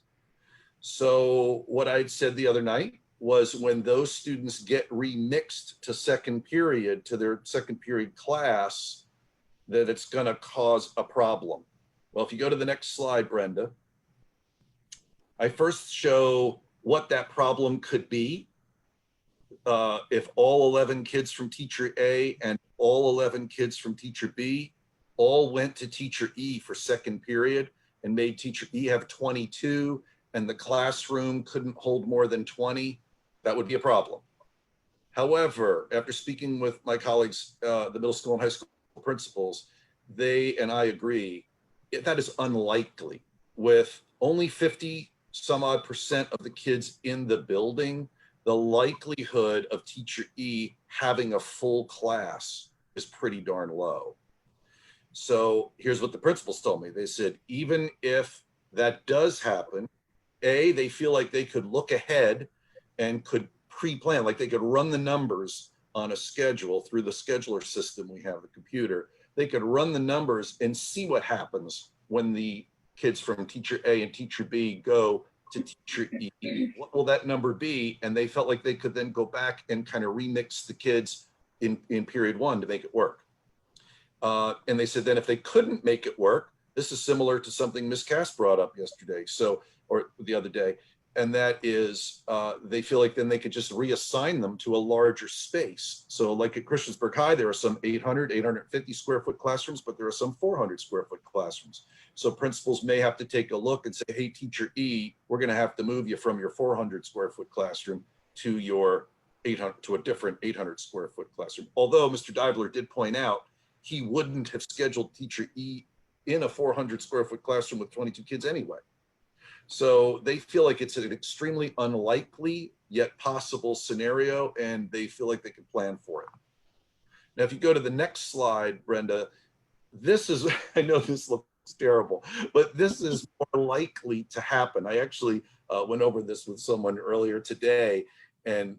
So what I'd said the other night was when those students get remixed to second period, to their second period class, that it's going to cause a problem. Well, if you go to the next slide, Brenda, I first show what that problem could be. If all 11 kids from teacher A and all 11 kids from teacher B all went to teacher E for second period and made teacher E have 22, and the classroom couldn't hold more than 20, that would be a problem. However, after speaking with my colleagues, the middle school and high school principals, they and I agree that is unlikely. With only 50 some odd % of the kids in the building, the likelihood of teacher E having a full class is pretty darn low. So here's what the principals told me. They said, even if that does happen, A, they feel like they could look ahead and could pre-plan, like they could run the numbers on a schedule through the scheduler system we have, the computer. They could run the numbers and see what happens when the kids from teacher A and teacher B go to teacher E. What will that number be? And they felt like they could then go back and kind of remix the kids in period 1 to make it work. And they said then if they couldn't make it work, this is similar to something Ms. Cass brought up yesterday, or the other day, and that is they feel like then they could just reassign them to a larger space. So like at Christiansburg High, there are some 800, 850 square foot classrooms, but there are some 400 square foot classrooms. So principals may have to take a look and say, hey, teacher E, we're gonna have to move you from your 400 square foot classroom to your 800, to a different 800 square foot classroom. Although Mr. Deibler did point out, he wouldn't have scheduled teacher E in a 400 square foot classroom with 22 kids anyway. So they feel like it's an extremely unlikely yet possible scenario, and they feel like they can plan for it. Now, if you go to the next slide, Brenda, this is, I know this looks terrible, but this is more likely to happen. I actually went over this with someone earlier today, and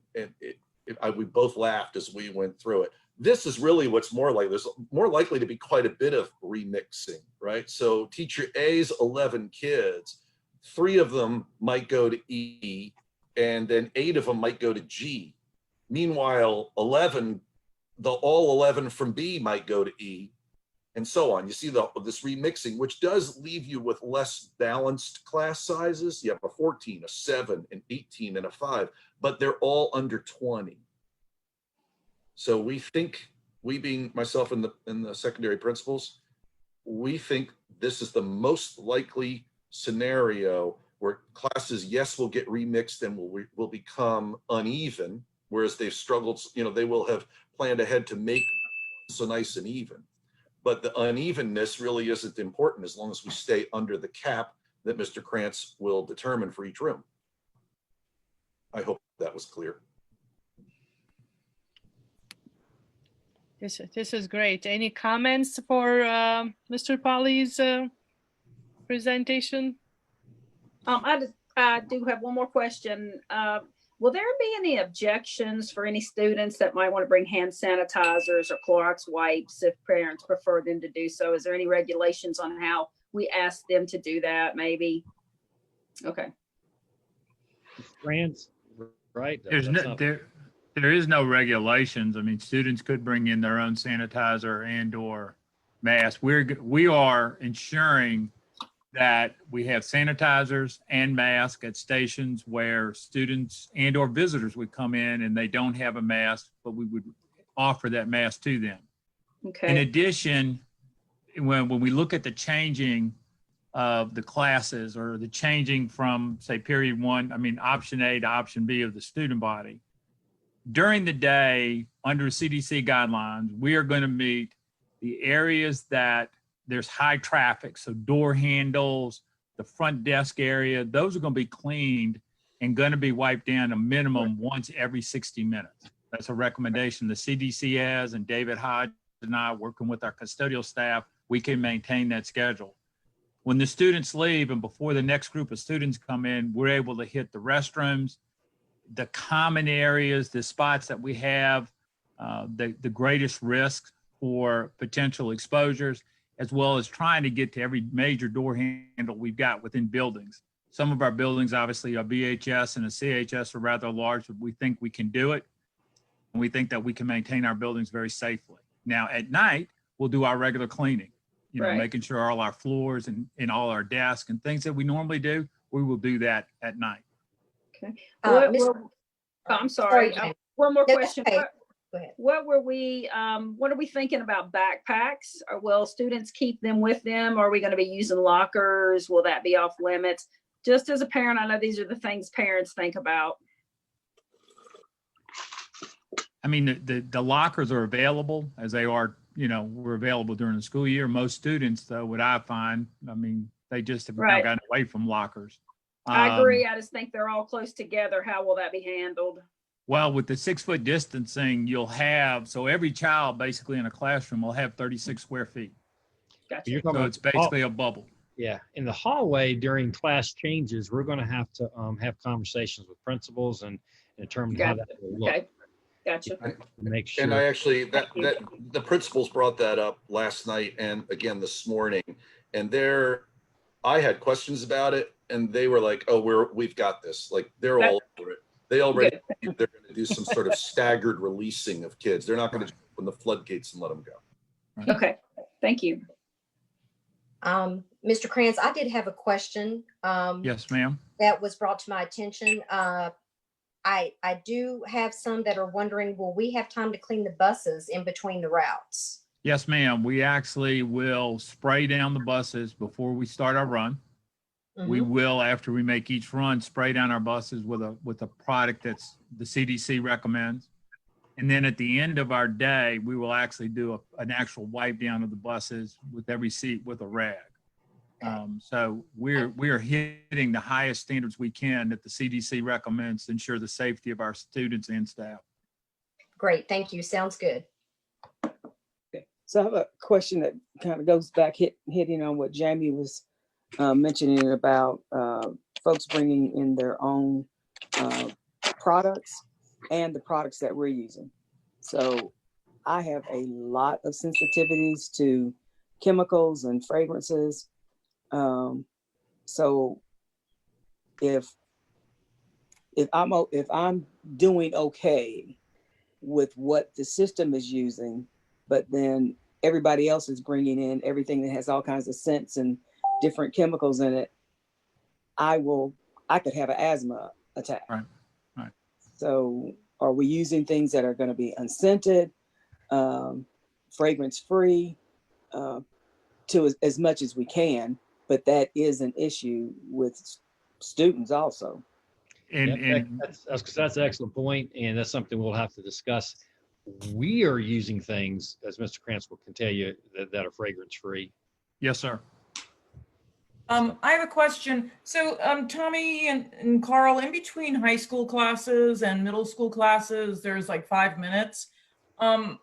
we both laughed as we went through it. This is really what's more likely. There's more likely to be quite a bit of remixing, right? So teacher A's 11 kids, 3 of them might go to E, and then 8 of them might go to G. Meanwhile, all 11 from B might go to E, and so on. You see this remixing, which does leave you with less balanced class sizes. You have a 14, a 7, an 18, and a 5, but they're all under 20. So we think, we being myself and the secondary principals, we think this is the most likely scenario where classes, yes, will get remixed and will become uneven, whereas they've struggled, they will have planned ahead to make so nice and even. But the unevenness really isn't important as long as we stay under the cap that Mr. Krantz will determine for each room. I hope that was clear. This is great. Any comments for Mr. Polly's presentation? I do have one more question. Will there be any objections for any students that might want to bring hand sanitizers or Clorox wipes if parents prefer them to do so? Is there any regulations on how we ask them to do that, maybe? Okay. Grants, right? There's no, there is no regulations. I mean, students could bring in their own sanitizer and or mask. We are ensuring that we have sanitizers and masks at stations where students and or visitors would come in and they don't have a mask, but we would offer that mask to them. Okay. In addition, when we look at the changing of the classes or the changing from, say, period one, I mean, option A to option B of the student body, during the day, under CDC guidelines, we are going to meet the areas that there's high traffic. So door handles, the front desk area, those are going to be cleaned and going to be wiped down a minimum once every 60 minutes. That's a recommendation the CDC has, and David Hodge and I, working with our custodial staff, we can maintain that schedule. When the students leave and before the next group of students come in, we're able to hit the restrooms, the common areas, the spots that we have the greatest risk for potential exposures, as well as trying to get to every major door handle we've got within buildings. Some of our buildings, obviously, a BHS and a CHS are rather large, but we think we can do it. And we think that we can maintain our buildings very safely. Now, at night, we'll do our regular cleaning, you know, making sure all our floors and all our desks and things that we normally do, we will do that at night. Okay. I'm sorry. One more question. Okay. Go ahead. What are we thinking about backpacks? Or will students keep them with them? Or are we going to be using lockers? Will that be off limits? Just as a parent, I know these are the things parents think about. I mean, the lockers are available as they are, you know, were available during the school year. Most students, though, what I find, I mean, they just have now gotten away from lockers. I agree. I just think they're all close together. How will that be handled? Well, with the 6 foot distancing, you'll have, so every child basically in a classroom will have 36 square feet. Gotcha. You're talking So it's basically a bubble. Yeah, in the hallway during class changes, we're going to have conversations with principals and determine how that will look. Okay, gotcha. Make sure. And I actually, that the principals brought that up last night and again this morning, and I had questions about it, and they were like, "Oh, we've got this." Like they're all over it. They already they're going to do some sort of staggered releasing of kids. They're not going to open the floodgates and let them go. Okay, thank you. Mr. Krantz, I did have a question. Yes, ma'am. That was brought to my attention. I do have some that are wondering, will we have time to clean the buses in between the routes? Yes, ma'am. We actually will spray down the buses before we start our run. Mm-hmm. We will, after we make each run, spray down our buses with a product that's the CDC recommends. And then at the end of our day, we will actually do an actual wipe down of the buses with every seat with a rag. So we are hitting the highest standards we can that the CDC recommends to ensure the safety of our students and staff. Great, thank you. Sounds good. Okay. So I have a question that kind of goes back hitting on what Jamie was mentioning about folks bringing in their own products and the products that we're using. So I have a lot of sensitivities to chemicals and fragrances. So if I'm doing okay with what the system is using, but then everybody else is bringing in everything that has all kinds of scents and different chemicals in it, I could have an asthma attack. Right. So are we using things that are going to be unscented, fragrance free, to as much as we can? But that is an issue with students also. And that's an excellent point, and that's something we'll have to discuss. We are using things, as Mr. Krantz can tell you, that are fragrance free. Yes, sir. I have a question. So, Tommy and Carl, in between high school classes and middle school classes, there's like 5 minutes. Are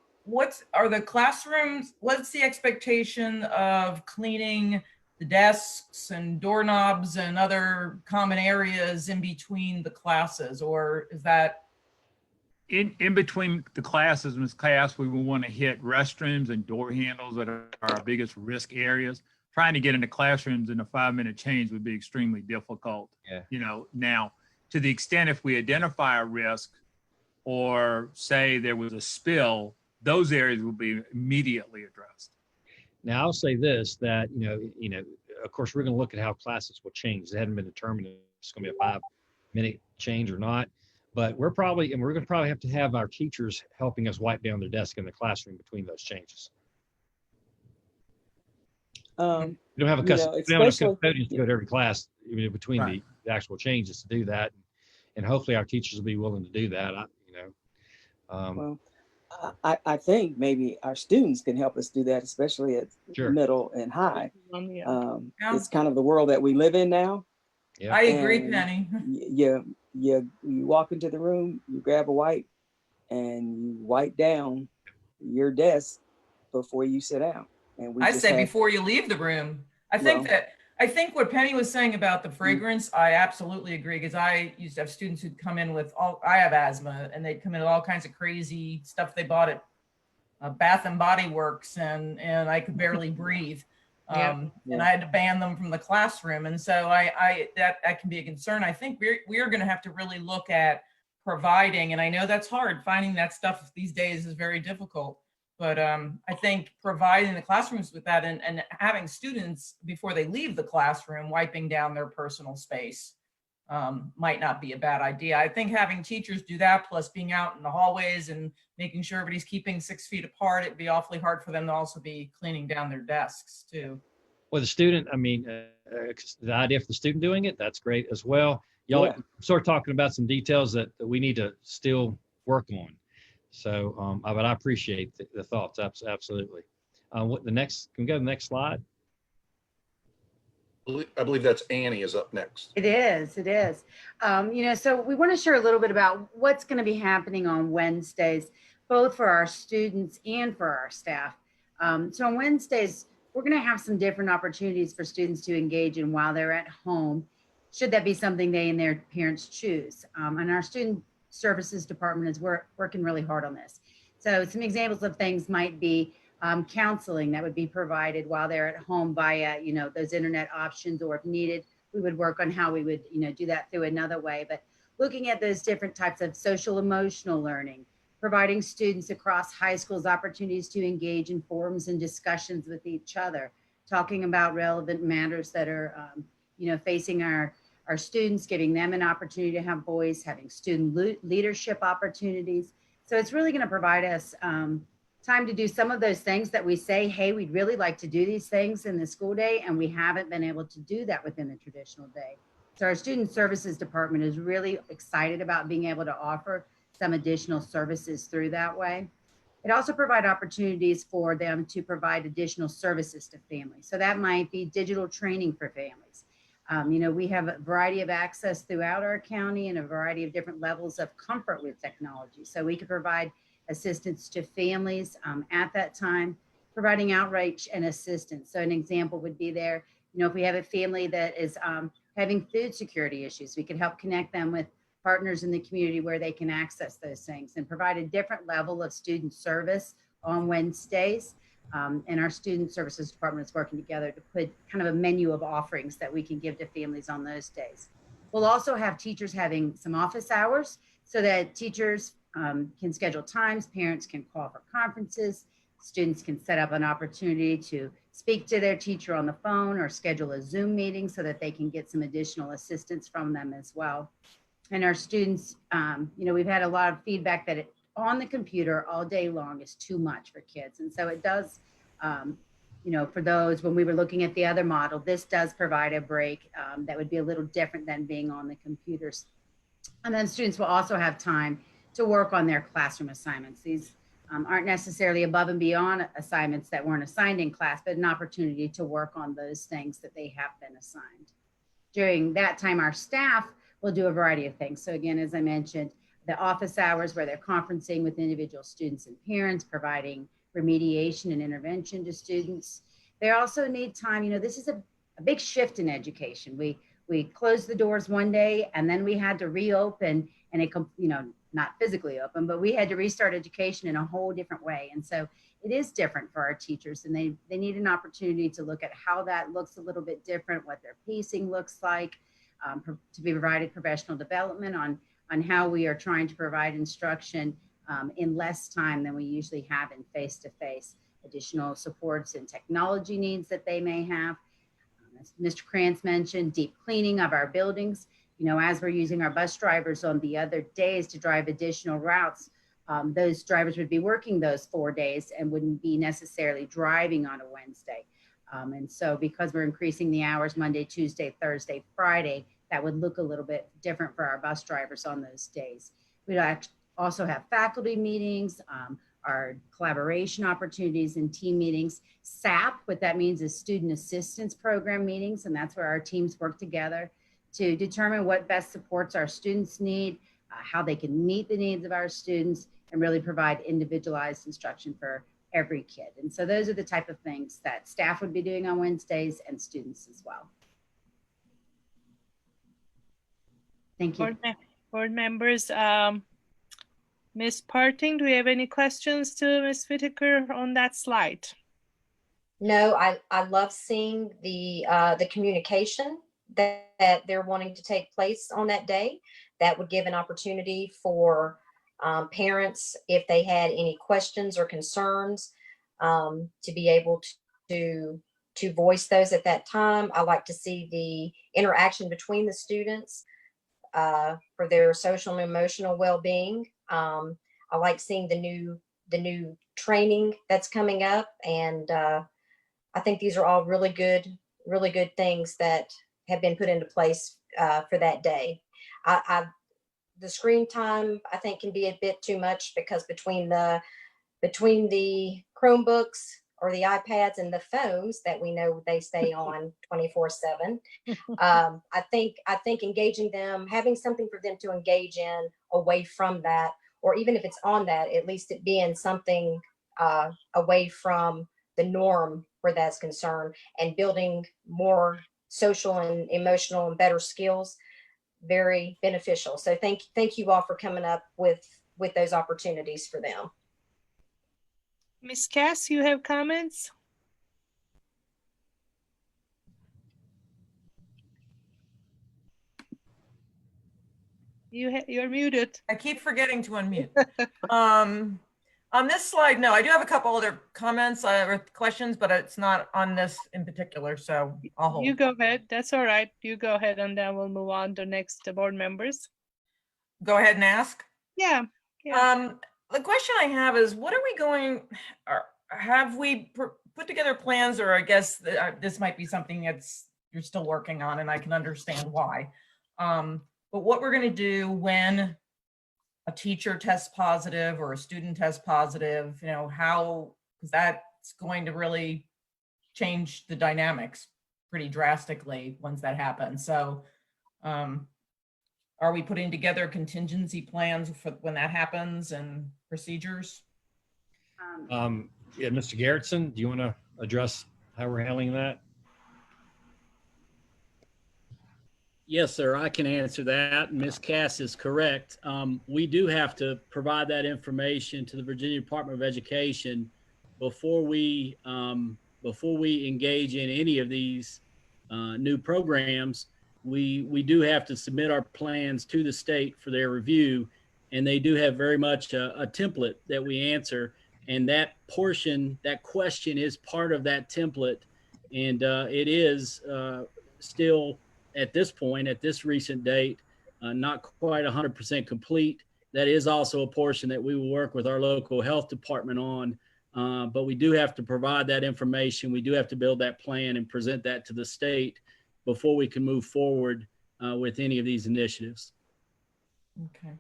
the classrooms, what's the expectation of cleaning the desks and doorknobs and other common areas in between the classes, or is that? In between the classes, in this class, we will want to hit restrooms and door handles that are our biggest risk areas. Trying to get into classrooms in a 5-minute change would be extremely difficult. Yeah. You know, now to the extent if we identify a risk or say there was a spill, those areas will be immediately addressed. Now I'll say this, that, of course, we're going to look at how classes will change. It hadn't been determined if it's going to be a 5-minute change or not, but we're going to probably have to have our teachers helping us wipe down their desk in the classroom between those changes. We don't have a custodians to go to every class between Right. the actual changes to do that, and hopefully our teachers will be willing to do that. Well, I think maybe our students can help us do that, especially at Sure. middle and high. Yeah. It's kind of the world that we live in now. Yeah. I agree, And Penny. You walk into the room, you grab a wipe, and you wipe down your desk before you sit down. And I say before you leave the room. I think what Penny was saying about the fragrance, I absolutely agree, because I used to have students who'd come in with I have asthma, and they'd come in with all kinds of crazy stuff they bought at Bath and Body Works, and I could barely breathe. And I had to ban them from the classroom. And so that can be a concern. I think we're going to have to really look at providing, and I know that's hard, finding that stuff these days is very difficult. But I think providing the classrooms with that and having students before they leave the classroom wiping down their personal space might not be a bad idea. I think having teachers do that, plus being out in the hallways and making sure everybody's keeping 6 feet apart, it'd be awfully hard for them to also be cleaning down their desks too. Well, the student, the idea for the student doing it, that's great as well. Y'all sort of talking about some details that we need to still work on. So, but I appreciate the thoughts. Absolutely. Can we go to the next slide? I believe that's Annie is up next. It is. So we want to share a little bit about what's going to be happening on Wednesdays, both for our students and for our staff. So on Wednesdays, we're going to have some different opportunities for students to engage in while they're at home, should that be something they and their parents choose. And our student services department is working really hard on this. So some examples of things might be counseling that would be provided while they're at home via, those internet options, or if needed, we would work on how we would, do that through another way. But looking at those different types of social emotional learning, providing students across high schools opportunities to engage in forums and discussions with each other, talking about relevant matters that are, facing our students, giving them an opportunity to have voice, having student leadership opportunities. So it's really going to provide us time to do some of those things that we say, hey, we'd really like to do these things in the school day, and we haven't been able to do that within the traditional day. So our student services department is really excited about being able to offer some additional services through that way. It also provides opportunities for them to provide additional services to families. So that might be digital training for families. We have a variety of access throughout our county and a variety of different levels of comfort with technology. So we could provide assistance to families at that time, providing outreach and assistance. So an example would be there, if we have a family that is having food security issues, we could help connect them with partners in the community where they can access those things and provide a different level of student service on Wednesdays. And our student services department is working together to put kind of a menu of offerings that we can give to families on those days. We'll also have teachers having some office hours so that teachers can schedule times, parents can call for conferences, students can set up an opportunity to speak to their teacher on the phone or schedule a Zoom meeting so that they can get some additional assistance from them as well. And our students, we've had a lot of feedback that on the computer all day long is too much for kids. And so it does, for those, when we were looking at the other model, this does provide a break that would be a little different than being on the computers. And then students will also have time to work on their classroom assignments. These aren't necessarily above and beyond assignments that weren't assigned in class, but an opportunity to work on those things that they have been assigned. During that time, our staff will do a variety of things. So again, as I mentioned, the office hours where they're conferencing with individual students and parents, providing remediation and intervention to students. They also need time, this is a big shift in education. We closed the doors one day and then we had to reopen, and it, not physically open, but we had to restart education in a whole different way. And so it is different for our teachers, and they need an opportunity to look at how that looks a little bit different, what their pacing looks like, to be provided professional development on how we are trying to provide instruction in less time than we usually have in face-to-face, additional supports and technology needs that they may have. As Mr. Krantz mentioned, deep cleaning of our buildings. As we're using our bus drivers on the other days to drive additional routes, those drivers would be working those 4 days and wouldn't be necessarily driving on a Wednesday. And so because we're increasing the hours Monday, Tuesday, Thursday, Friday, that would look a little bit different for our bus drivers on those days. We'd also have faculty meetings, our collaboration opportunities and team meetings. SAP, what that means is Student Assistance Program meetings, and that's where our teams work together to determine what best supports our students need, how they can meet the needs of our students, and really provide individualized instruction for every kid. And so those are the type of things that staff would be doing on Wednesdays and students as well. Thank you. Board members, Ms. Parting, do we have any questions to Ms. Whitaker on that slide? No, I love seeing the communication that they're wanting to take place on that day. That would give an opportunity for parents, if they had any questions or concerns, to be able to voice those at that time. I like to see the interaction between the students for their social and emotional well-being. I like seeing the new training that's coming up, and I think these are all really good things that have been put into place for that day. The screen time, I think, can be a bit too much, because between the Chromebooks or the iPads and the phones that we know they stay on 24/7, I think engaging them, having something for them to engage in away from that, or even if it's on that, at least it being something away from the norm where that's concerned, and building more social and emotional and better skills, very beneficial. So thank you all for coming up with those opportunities for them. Ms. Cass, you have comments? You're muted. I keep forgetting to unmute. On this slide, no, I do have a couple other comments or questions, but it's not on this in particular, so I'll hold. You go ahead. That's all right. You go ahead, and then we'll move on to next board members. Go ahead and ask. Yeah. The question I have is, what are we going, or have we put together plans, or I guess this might be something that's you're still working on, and I can understand why. But what we're going to do when a teacher tests positive or a student tests positive, how, because that's going to really change the dynamics pretty drastically once that happens. So are we putting together contingency plans for when that happens and procedures? Yeah, Mr. Garrettson, do you want to address how we're handling that? Yes, sir, I can answer that. Ms. Cass is correct. We do have to provide that information to the Virginia Department of Education before we engage in any of these new programs. We do have to submit our plans to the state for their review, and they do have very much a template that we answer, and that question is part of that template, and it is still, at this point, at this recent date, not quite 100% complete. That is also a portion that we will work with our local health department on, but we do have to provide that information. We do have to build that plan and present that to the state before we can move forward with any of these initiatives. Okay.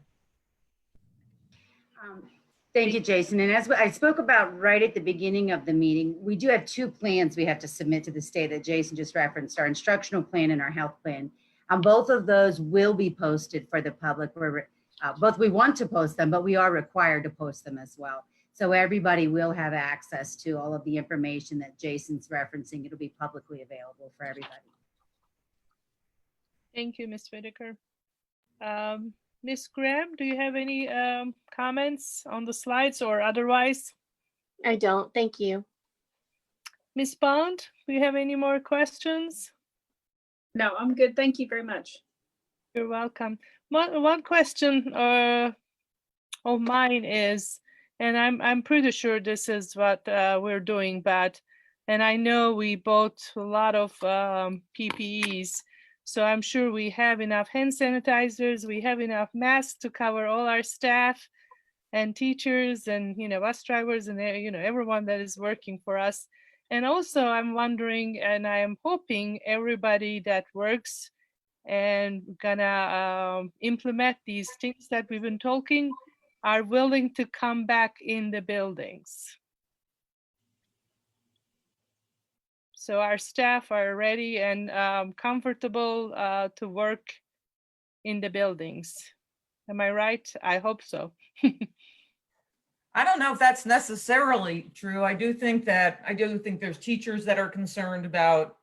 Thank you, Jason. And as I spoke about right at the beginning of the meeting, we do have 2 plans we have to submit to the state that Jason just referenced, our instructional plan and our health plan. Both of those will be posted for the public. Both we want to post them, but we are required to post them as well. So everybody will have access to all of the information that Jason's referencing. It'll be publicly available for everybody. Thank you, Ms. Whitaker. Ms. Graham, do you have any comments on the slides or otherwise? I don't. Thank you. Ms. Bond, do you have any more questions? No, I'm good. Thank you very much. You're welcome. One question of mine is, and I'm pretty sure this is what we're doing, and I know we bought a lot of PPEs. So I'm sure we have enough hand sanitizers, we have enough masks to cover all our staff and teachers and, bus drivers and, everyone that is working for us. And also I'm wondering, and I'm hoping everybody that works and gonna implement these things that we've been talking are willing to come back in the buildings. So our staff are ready and comfortable to work in the buildings. Am I right? I hope so. I don't know if that's necessarily true. I do think there's teachers that are concerned about,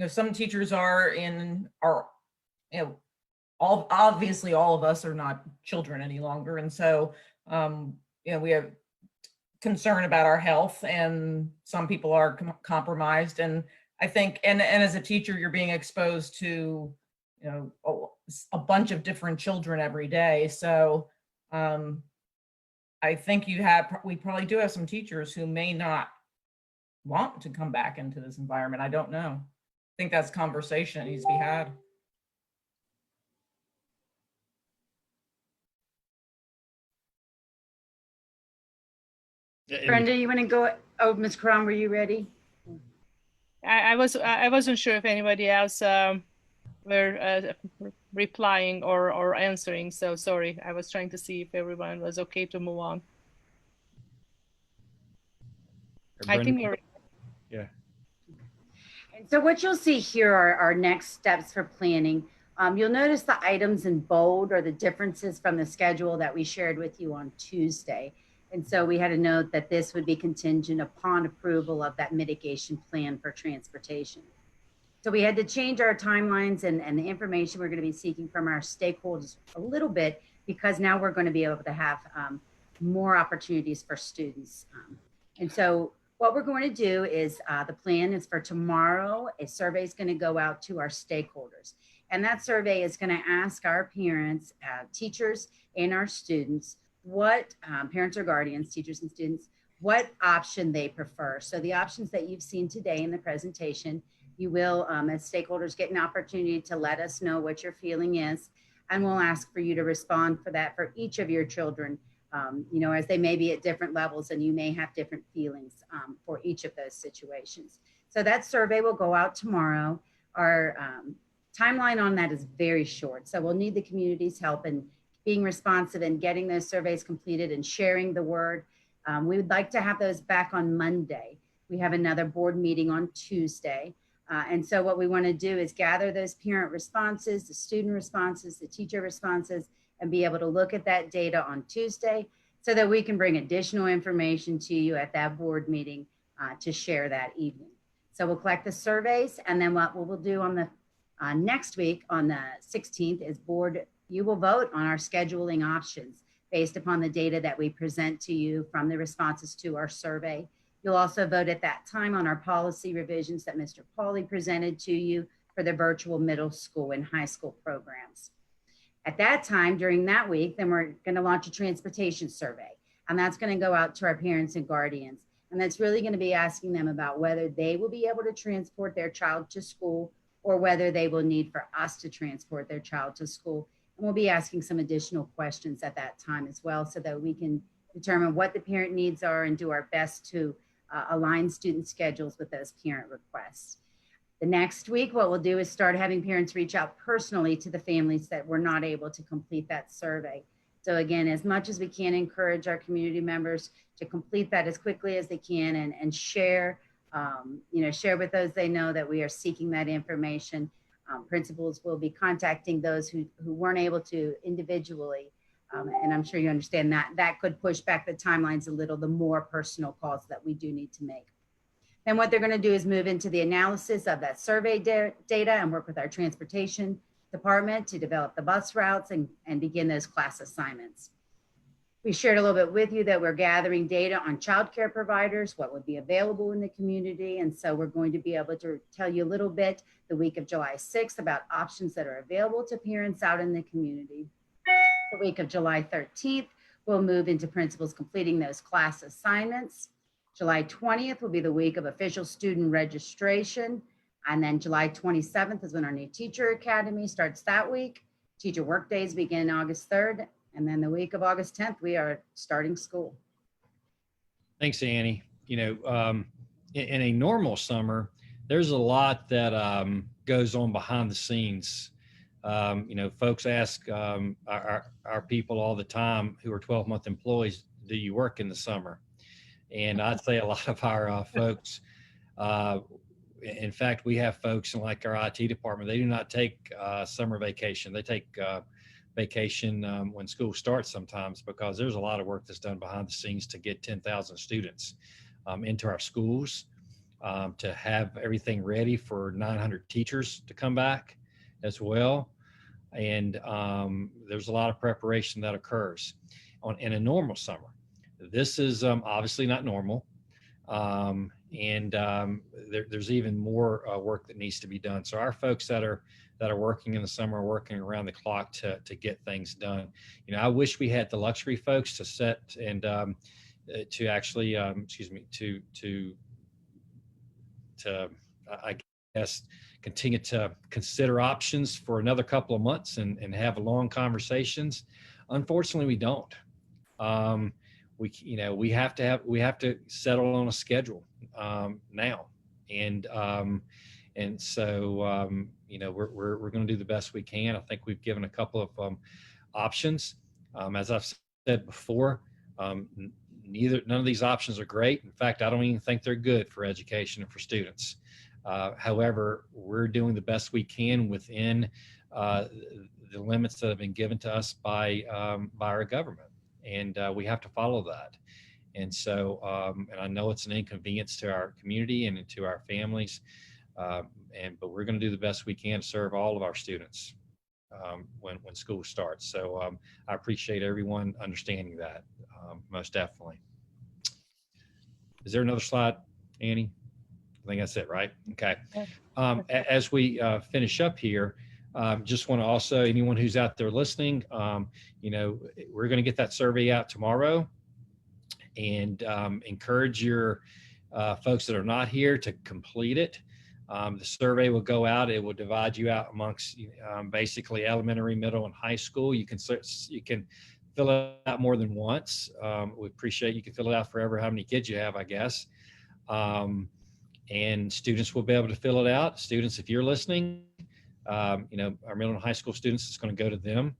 some teachers obviously all of us are not children any longer. And so, we have concern about our health, and some people are compromised. And I think, and as a teacher, you're being exposed to, a bunch of different children every day. So I think we probably do have some teachers who may not want to come back into this environment. I don't know. I think that's a conversation that needs to be had. Brenda, you want to go? Oh, Ms. Crum, were you ready? I wasn't sure if anybody else were replying or answering. So sorry, I was trying to see if everyone was okay to move on. I think we're. Yeah. And so what you'll see here are our next steps for planning. You'll notice the items in bold are the differences from the schedule that we shared with you on Tuesday. And so we had a note that this would be contingent upon approval of that mitigation plan for transportation. So we had to change our timelines and the information we're going to be seeking from our stakeholders a little bit, because now we're going to be able to have more opportunities for students. And so what we're going to do is the plan is for tomorrow. A survey is going to go out to our stakeholders. And that survey is going to ask our parents, teachers, and our students what parents or guardians, teachers and students, what option they prefer. So the options that you've seen today in the presentation, you will, as stakeholders, get an opportunity to let us know what your feeling is. And we'll ask for you to respond for that for each of your children, as they may be at different levels and you may have different feelings for each of those situations. So that survey will go out tomorrow. Our timeline on that is very short. So we'll need the community's help in being responsive and getting those surveys completed and sharing the word. We would like to have those back on Monday. We have another board meeting on Tuesday. And so what we want to do is gather those parent responses, the student responses, the teacher responses, and be able to look at that data on Tuesday so that we can bring additional information to you at that board meeting to share that evening. So we'll collect the surveys, and then what we'll do on the next week on the 16th is you will vote on our scheduling options based upon the data that we present to you from the responses to our survey. You'll also vote at that time on our policy revisions that Mr. Pauly presented to you for the virtual middle school and high school programs. At that time, during that week, then we're going to launch a transportation survey, and that's going to go out to our parents and guardians. And that's really going to be asking them about whether they will be able to transport their child to school or whether they will need for us to transport their child to school. And we'll be asking some additional questions at that time as well, so that we can determine what the parent needs are and do our best to align student schedules with those parent requests. The next week, what we'll do is start having parents reach out personally to the families that were not able to complete that survey So again, as much as we can, encourage our community members to complete that as quickly as they can and share, share with those they know that we are seeking that information. Principals will be contacting those who weren't able to individually. And I'm sure you understand that that could push back the timelines a little, the more personal calls that we do need to make. Then what they're going to do is move into the analysis of that survey data and work with our transportation department to develop the bus routes and begin those class assignments. We shared a little bit with you that we're gathering data on childcare providers, what would be available in the community. And so we're going to be able to tell you a little bit the week of July 6th about options that are available to parents out in the community. The week of July 13th, we'll move into principals completing those class assignments. July 20th will be the week of official student registration. And then July 27th is when our new teacher academy starts that week. Teacher work days begin August 3rd. And then the week of August 10th, we are starting school. Thanks, Annie. In a normal summer, there's a lot that goes on behind the scenes. Folks ask our people all the time who are 12-month employees, do you work in the summer? And I'd say a lot of our folks, in fact, we have folks in like our IT department, they do not take summer vacation. They take vacation when school starts sometimes, because there's a lot of work that's done behind the scenes to get 10,000 students into our schools, to have everything ready for 900 teachers to come back as well. And there's a lot of preparation that occurs in a normal summer. This is obviously not normal. There's even more work that needs to be done. So our folks that are working in the summer are working around the clock to get things done. I wish we had the luxury, folks, to set and to actually, I guess, continue to consider options for another couple of months and have long conversations. Unfortunately, we don't. We have to settle on a schedule now, and so we're going to do the best we can. I think we've given a couple of options. As I've said before, none of these options are great. In fact, I don't even think they're good for education and for students. However, we're doing the best we can within the limits that have been given to us by our government. And we have to follow that. And so, and I know it's an inconvenience to our community and to our families, but we're going to do the best we can to serve all of our students when school starts. So I appreciate everyone understanding that, most definitely. Is there another slide, Annie? I think that's it, right? Okay. As we finish up here, just want to also, anyone who's out there listening, we're going to get that survey out tomorrow, and encourage your folks that are not here to complete it. The survey will go out. It will divide you out amongst basically elementary, middle, and high school. You can fill it out more than once. We appreciate you can fill it out forever, how many kids you have, I guess. And students will be able to fill it out. Students, if you're listening, our middle and high school students, it's going to go to them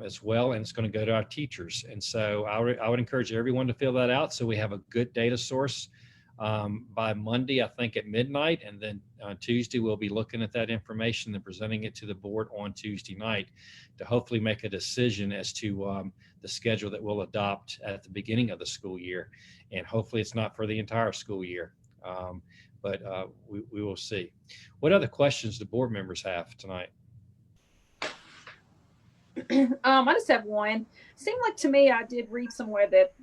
as well, and it's going to go to our teachers. And so I would encourage everyone to fill that out so we have a good data source by Monday, I think at midnight. And then on Tuesday, we'll be looking at that information and presenting it to the board on Tuesday night to hopefully make a decision as to the schedule that we'll adopt at the beginning of the school year. And hopefully it's not for the entire school year. But we will see. What other questions do board members have tonight? I just have one. Seemed like to me, I did read somewhere that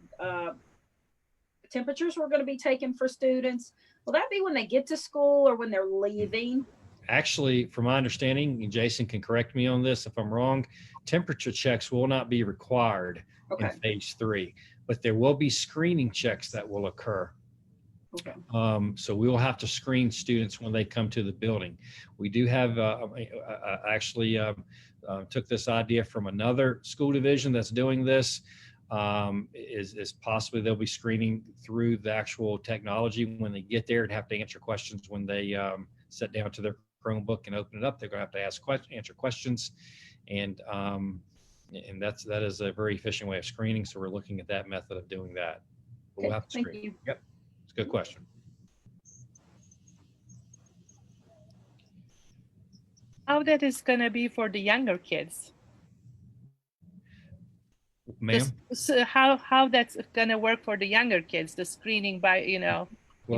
temperatures were going to be taken for students. Will that be when they get to school or when they're leaving? Actually, from my understanding, and Jason can correct me on this if I'm wrong, temperature checks will not be required in phase 3, but there will be screening checks that will occur. Okay. So we will have to screen students when they come to the building. We do have, actually took this idea from another school division that's doing this, is possibly they'll be screening through the actual technology when they get there and have to answer questions when they sit down to their Chromebook and open it up. They're going to have to answer questions. And And that is a very efficient way of screening. So we're looking at that method of doing that. But we'll Okay, have to thank screen. you. Yep, it's a good question. How that is gonna be for the younger kids? Ma'am? So how that's gonna work for the younger kids, the screening by, in We'll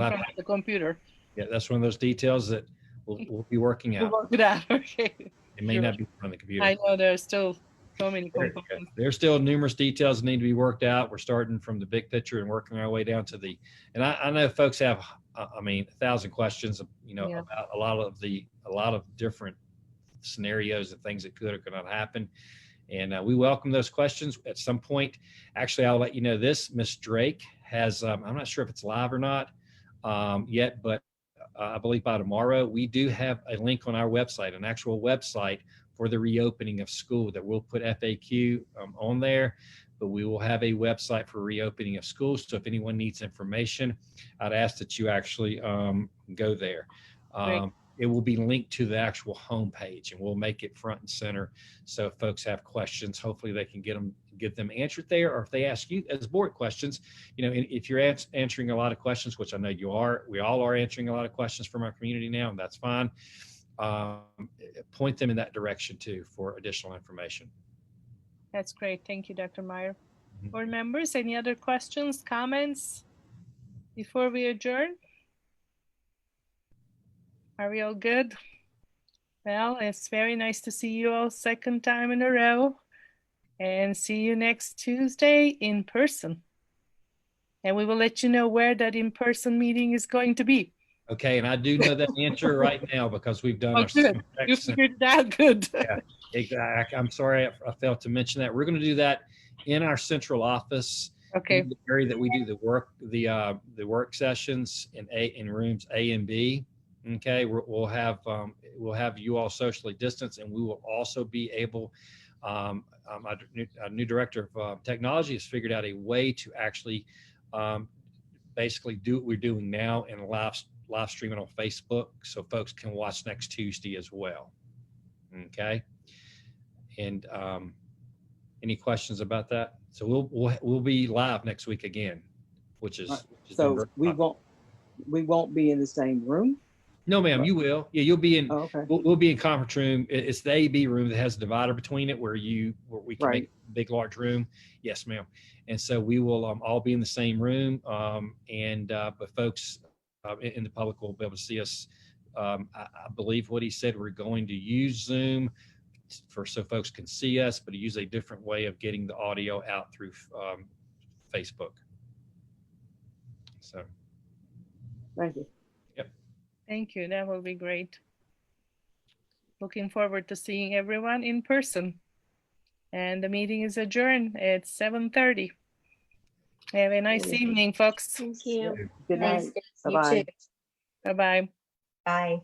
front have, of the computer? yeah, that's one of those details that we'll be working We'll out. work it out, okay. It may Sure. not be on the computer. I know there's still so many components. There's still numerous details that need to be worked out. We're starting from the big picture and working our way down to and I know folks have, 1,000 questions, Yeah. about a lot of different scenarios and things that could or could not happen. And we welcome those questions at some point. Actually, I'll let you know this, Miss Drake has, I'm not sure if it's live or not yet, but I believe by tomorrow, we do have a link on our website, an actual website for the reopening of school that we'll put FAQ on there, but we will have a website for reopening of schools. So if anyone needs information, I'd ask that you actually go there. It will be linked to the actual homepage, and we'll make it front and center. So if folks have questions, hopefully they can get them answered there. Or if they ask you as board questions, if you're answering a lot of questions, which I know you are, we all are answering a lot of questions from our community now, and that's fine. Point them in that direction too for additional information. That's great. Thank you, Dr. Meyer. Board members, any other questions, comments before we adjourn? Are we all good? Well, it's very nice to see you all second time in a row, and see you next Tuesday in person. And we will let you know where that in-person meeting is going to be. Okay, and I do know that answer right now because we've done our good. You figured it out. Good. Yeah, exactly. I'm sorry I failed to mention that. We're going to do that in our central office. Okay. In the area that we do the work sessions in rooms A and B. Okay, we'll have you all socially distanced, and we will also be able. Our new director of technology has figured out a way to actually basically do what we're doing now and live stream it on Facebook, so folks can watch next Tuesday as well. Okay, and any questions about that? So we'll be live next week again, which is so we won't be in the same room. No, ma'am, you will. Yeah, you'll be in. Oh, okay. We'll be in conference room. It's the AB room that has a divider between it where we can make a big, large room. Yes, ma'am. And so we will all be in the same room. But folks in the public will be able to see us. I believe what he said, we're going to use Zoom so folks can see us, but use a different way of getting the audio out through Facebook. So. Thank you. Thank you. That will be great. Looking forward to seeing everyone in person. And the meeting is adjourned at 7:30. Have a nice evening, folks. Thank you. Good night. Thanks. You Bye-bye. too. Bye-bye. Bye.